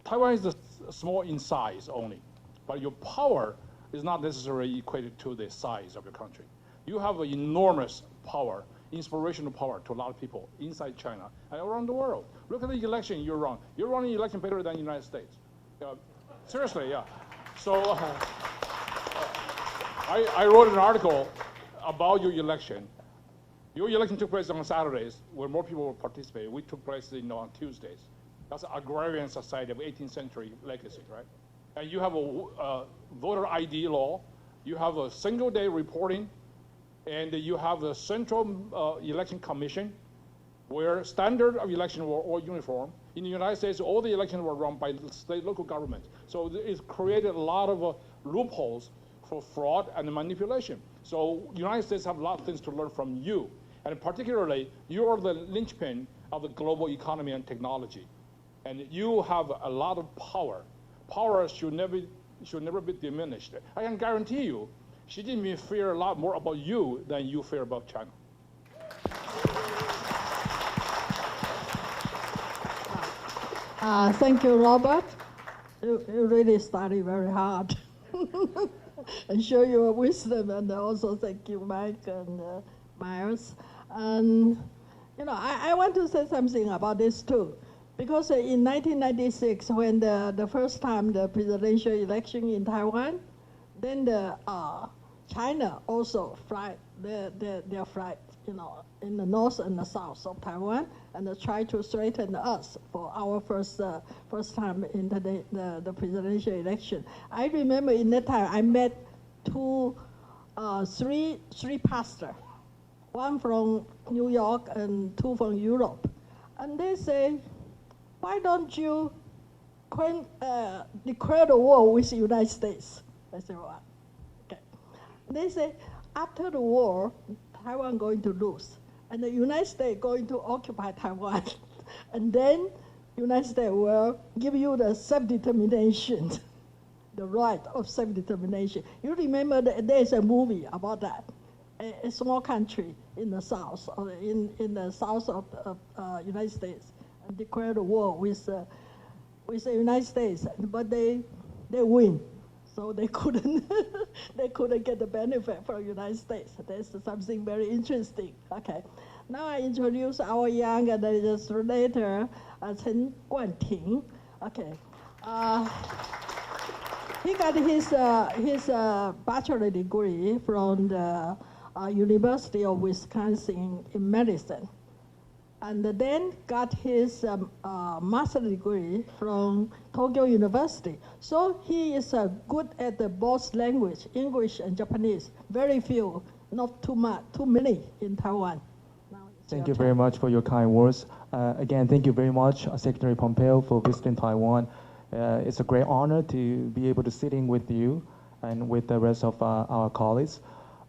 台湾 is small in size only, but your power is not necessarily equated to the size of your country. You have an enormous power. Inspirational power to a lot of people inside China and around the world. Look at the election you run. You're running the election better than the United States. Seriously, yeah. So I wrote an article about your election. Your election took place on Saturdays where more people were participating. We took place on Tuesdays. That's an agrarian society of 18th century legacy, right? And you have a voter ID law. You have a single day reporting. And you have the Central Election Commission, where standard of election were all uniform. In the United States, all the elections were run by state local governments. So it created a lot of loopholes for fraud and manipulation. So the United States have a lot of things to learn from you. And particularly, you are the linchpin of the global economy and technology. And you have a lot of power. Power should never be diminished. I can guarantee you, Xi Jinping fear a lot more about you than you fear about China. Thank you, Robert. You really study very hard and show your wisdom, and also thank you, Mike and Miles. And I want to say something about this too, because in 1996, when the first time the presidential election in Taiwan, then China also flight their flight, in the north and the south of Taiwan, and try to threaten us for our first time in the presidential election. I remember in that time I met three pastors, one from New York and two from Europe, and they say, "Why don't you declare the war with the United States?" I said, "What?" Okay. They say, after the war, Taiwan going to lose, and the United States going to occupy Taiwan, and then United States will give you the self-determination, the right of self-determination. You remember that there's a movie about that, a small country in the south, or in the south of United States, and declared a war with the United States, but they win. So they couldn't get the benefit from the United States. That's something very interesting. Okay, now I introduce our young legislator, Chen Guanting. Okay. He got his bachelor degree from the University of Wisconsin in medicine, and then got his master degree from Tokyo University. So he is good at both language, English and Japanese. Very few, not too many in Taiwan. Thank you very much for your kind words. Again, thank you very much, Secretary Pompeo, for visiting Taiwan. It's a great honor to be able to sit in with you and with the rest of our colleagues.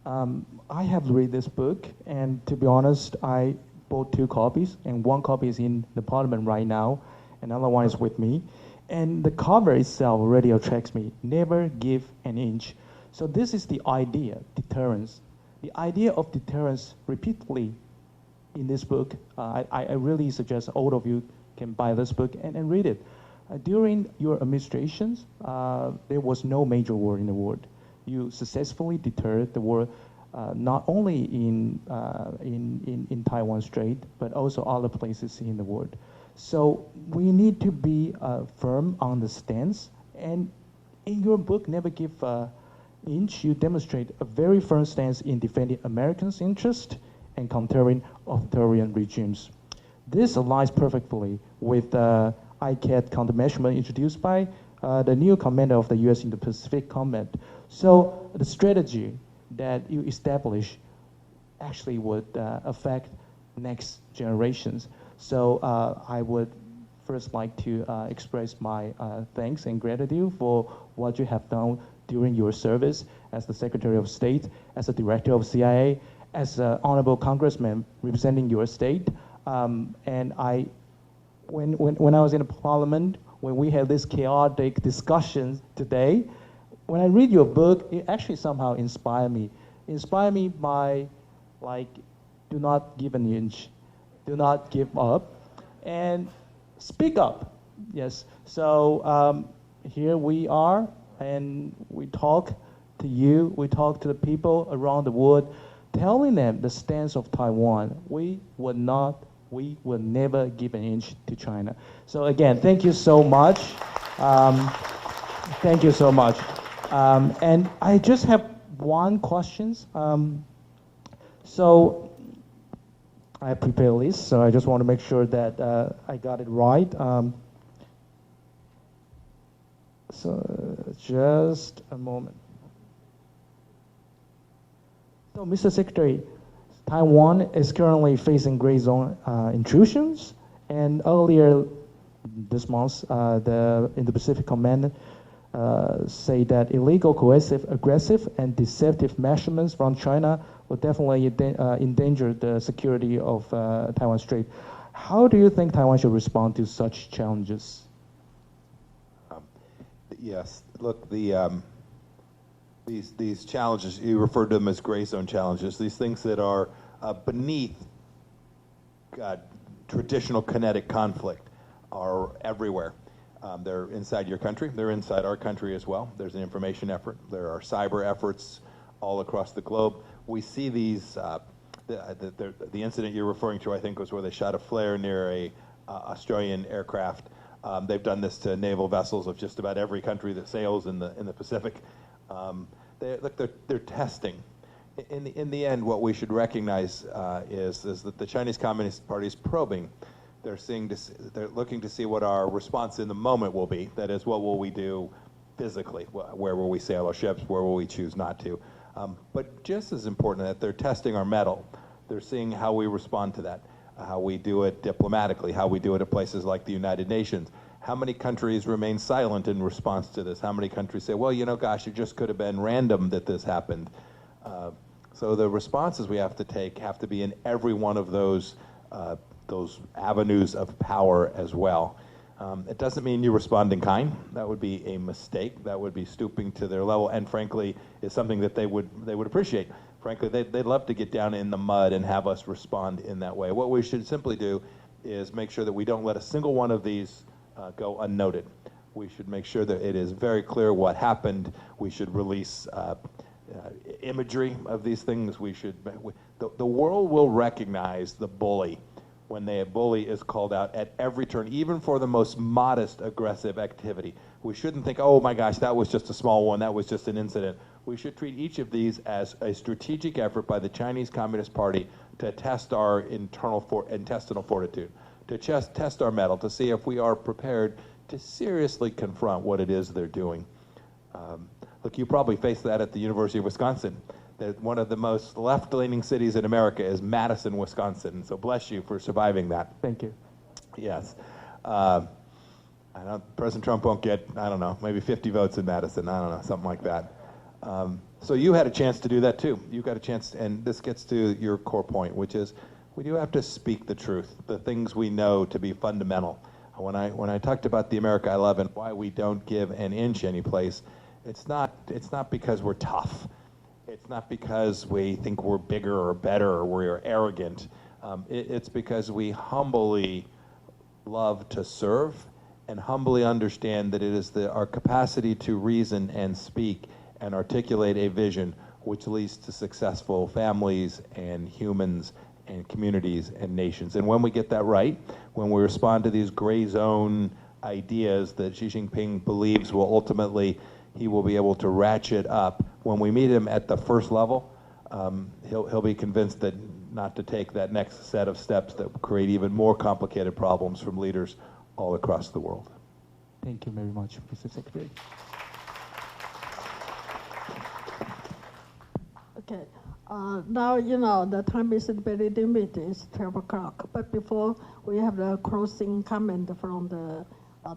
I have read this book, and to be honest, I bought 2 copies, and 1 copy is in the parliament right now, another one is with me. And the cover itself already attracts me. Never give an inch. So this is the idea, deterrence. The idea of deterrence repeatedly in this book. I really suggest all of you can buy this book and read it. During your administrations, there was no major war in the world. You successfully deterred the war, not only in Taiwan Strait, but also other places in the world. So we need to be firm on the stance. And in your book, Never Give an Inch, you demonstrate a very firm stance in defending Americans' interest and countering authoritarian regimes. This aligns perfectly with the ICAT countermeasure introduced by the new commander of the U.S. Indo-Pacific Command. So the strategy that you establish actually would affect next generations. So I would first like to express my thanks and gratitude for what you have done during your service as the Secretary of State, as the Director of CIA, as an honorable congressman representing your state. And when I was in the parliament, when we had this chaotic discussion today, when I read your book, it actually somehow inspired me. Inspired me by, like, do not give an inch, do not give up, and speak up. Yes, so here we are, and we talk to you, we talk to the people around the world, telling them the stance of Taiwan. We will never give an inch to China. So again, thank you so much. Thank you so much. And I just have one question. So I prepared a list, so I just want to make sure that I got it right. So just a moment. So, Mr. Secretary, Taiwan is currently facing gray zone intrusions, and earlier this month, the Indo-Pacific Command say that illegal, coercive, aggressive, and deceptive measurements from China will definitely endanger the security of Taiwan Strait. How do you think Taiwan should respond to such challenges? Yes, look, these challenges, you referred to them as gray zone challenges, these things that are beneath traditional kinetic conflict are everywhere. They're inside your country, they're inside our country as well. There's an information effort, there are cyber efforts all across the globe. We see these, the incident you're referring to, I think, was where they shot a flare near a Australian aircraft. They've done this to naval vessels of just about every country that sails in the Pacific. They're testing. In the end, what we should recognize is that the Chinese Communist Party is probing. They're looking to see what our response in the moment will be. That is, what will we do physically? Where will we sail our ships? Where will we choose not to? But just as important, that they're testing our mettle. They're seeing how we respond to that, how we do it diplomatically, how we do it at places like the United Nations. How many countries remain silent in response to this? How many countries say, well, you know, gosh, it just could have been random that this happened? So the responses we have to take have to be in every one of those avenues of power as well. It doesn't mean you respond in kind. That would be a mistake. That would be stooping to their level, and frankly, is something that they would appreciate. Frankly, they'd love to get down in the mud and have us respond in that way. What we should simply do is make sure that we don't let a single one of these go unnoted. We should make sure that it is very clear what happened. We should release imagery of these things. The world will recognize the bully when a bully is called out at every turn, even for the most modest aggressive activity. We shouldn't think, oh my gosh, that was just a small one, that was just an incident. We should treat each of these as a strategic effort by the Chinese Communist Party to test our intestinal fortitude, to just test our mettle, to see if we are prepared to seriously confront what it is they're doing. Look, you probably faced that at the University of Wisconsin. That one of the most left-leaning cities in America is Madison, Wisconsin. So bless you for surviving that. Thank you. Yes. I know President Trump won't get, I don't know, maybe 50 votes in Madison. I don't know, something like that. So you had a chance to do that too. You got a chance, and this gets to your core point, which is we do have to speak the truth, the things we know to be fundamental. When I talked about the America I love and why we don't give an inch any place, it's not because we're tough. It's not because we think we're bigger or better or we're arrogant. It's because we humbly love to serve and humbly understand that it is our capacity to reason and speak and articulate a vision which leads to successful families and humans and communities and nations. And when we get that right, when we respond to these gray zone ideas that Xi Jinping believes will ultimately, he will be able to ratchet up. When we meet him at the first level, he'll be convinced that not to take that next set of steps that will create even more complicated problems from leaders all across the world. Thank you very much, Mr. Secretary. Okay. Now, you know, the time is very limited, it's 12 o'clock. But before we have the closing comment from the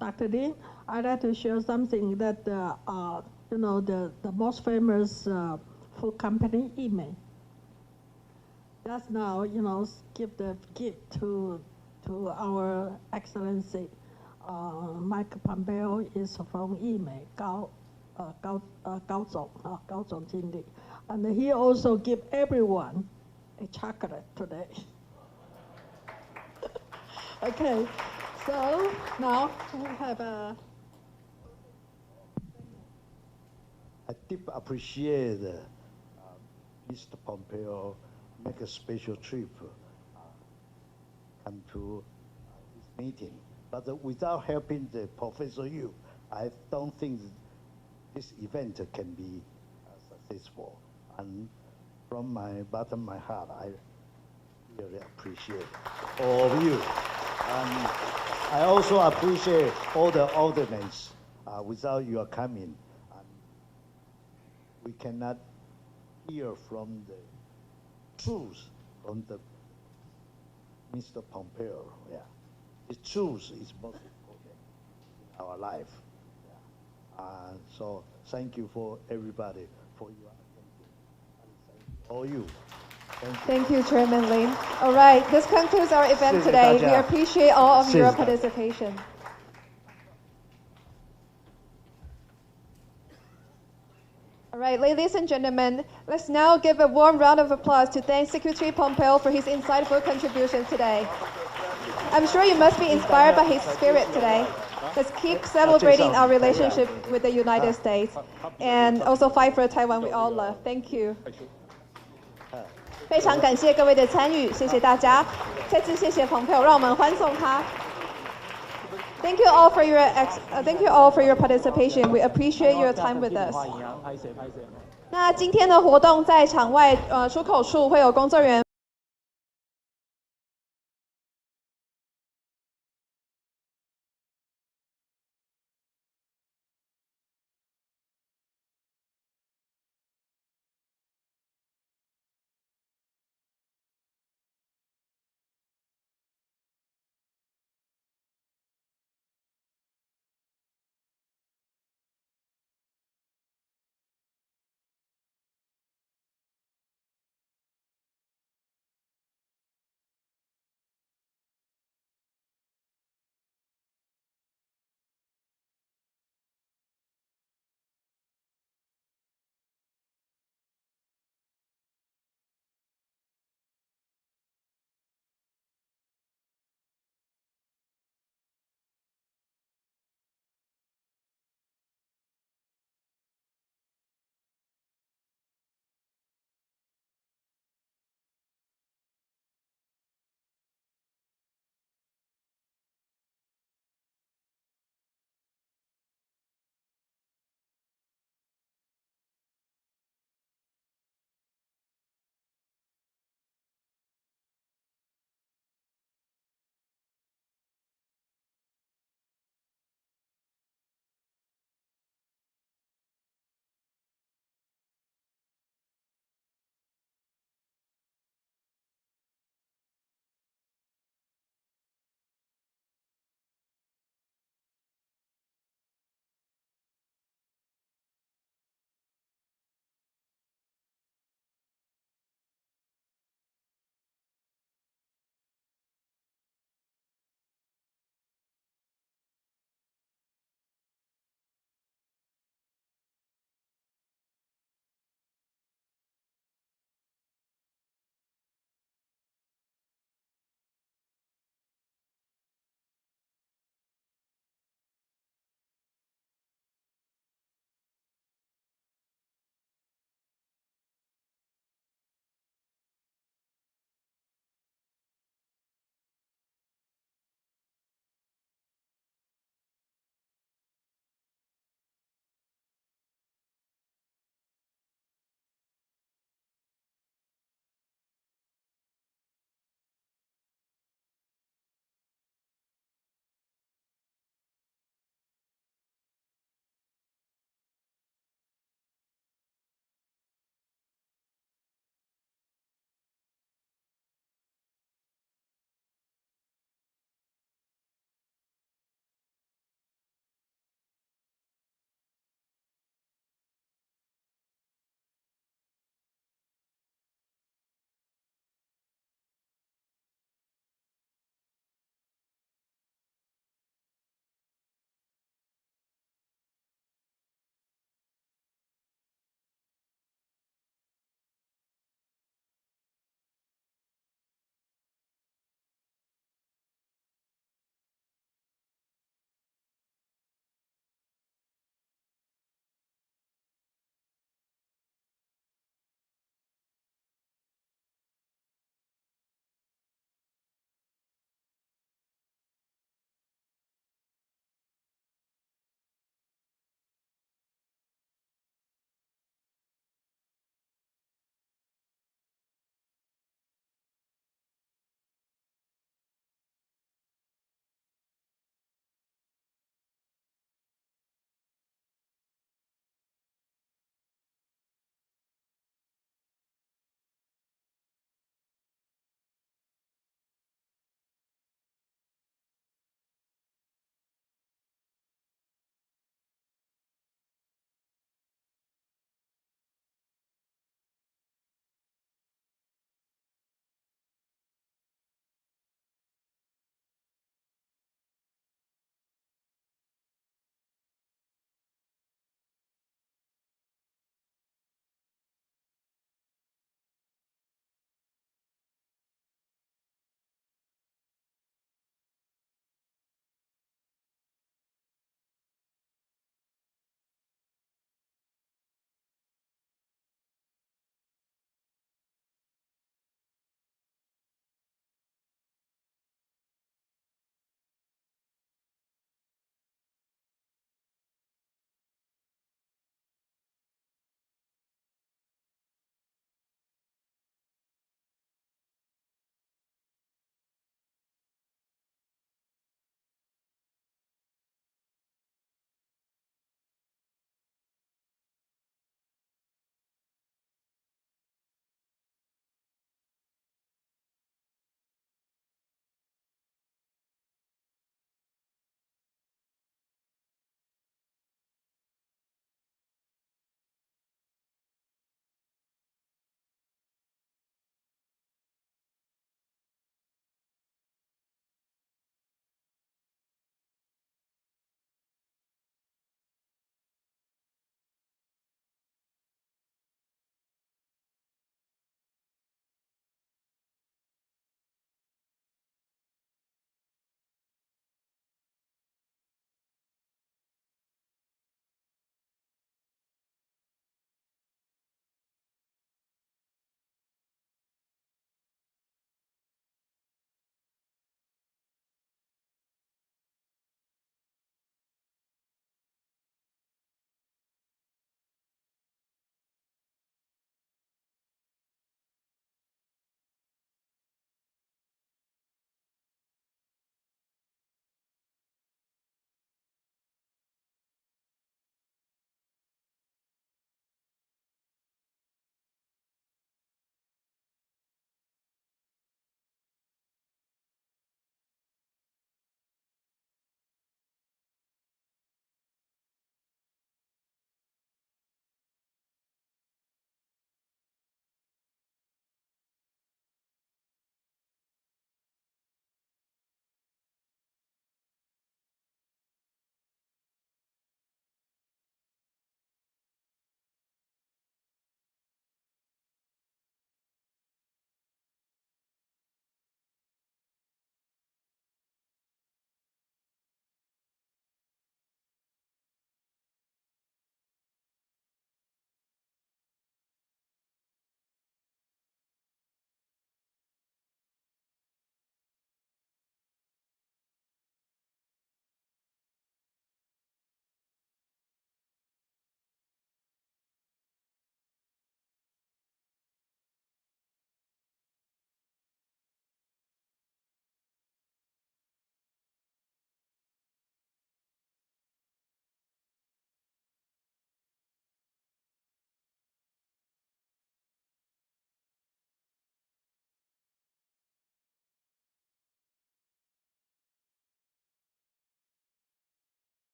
Dr. Lin, I'd like to share something that, you know, the most famous food company, Yimei, just now, you know, give the gift to our Excellency. Mike Pompeo is from Yimei, Gao Zhong经理. And he also give everyone a chocolate today. Okay, so now we have a. I deep appreciate Mr. Pompeo make a special trip come to this meeting. But without helping the Professor Yu, I don't think this event can be successful. And from my bottom of my heart, I really appreciate all of you. And I also appreciate all the audience. Without your coming, we cannot hear from the truth from the Mr. Pompeo. Yeah, the truth is most important in our life. Yeah. So thank you for everybody for your attention. And thank you, all you. Thank you, Chairman Lin. All right, this concludes our event today. We appreciate all of your participation. All right, ladies and gentlemen, let's now give a warm round of applause to thank Secretary Pompeo for his insightful contribution today. I'm sure you must be inspired by his spirit today. Let's keep celebrating our relationship with the United States and also fight for a Taiwan we all love. Thank you. 非常感谢各位的参与，谢谢大家。再次谢谢Pompeo，让我们欢送他。Thank you all for your participation. We appreciate your time with us. 那今天的活动在场外出口处会有工作人员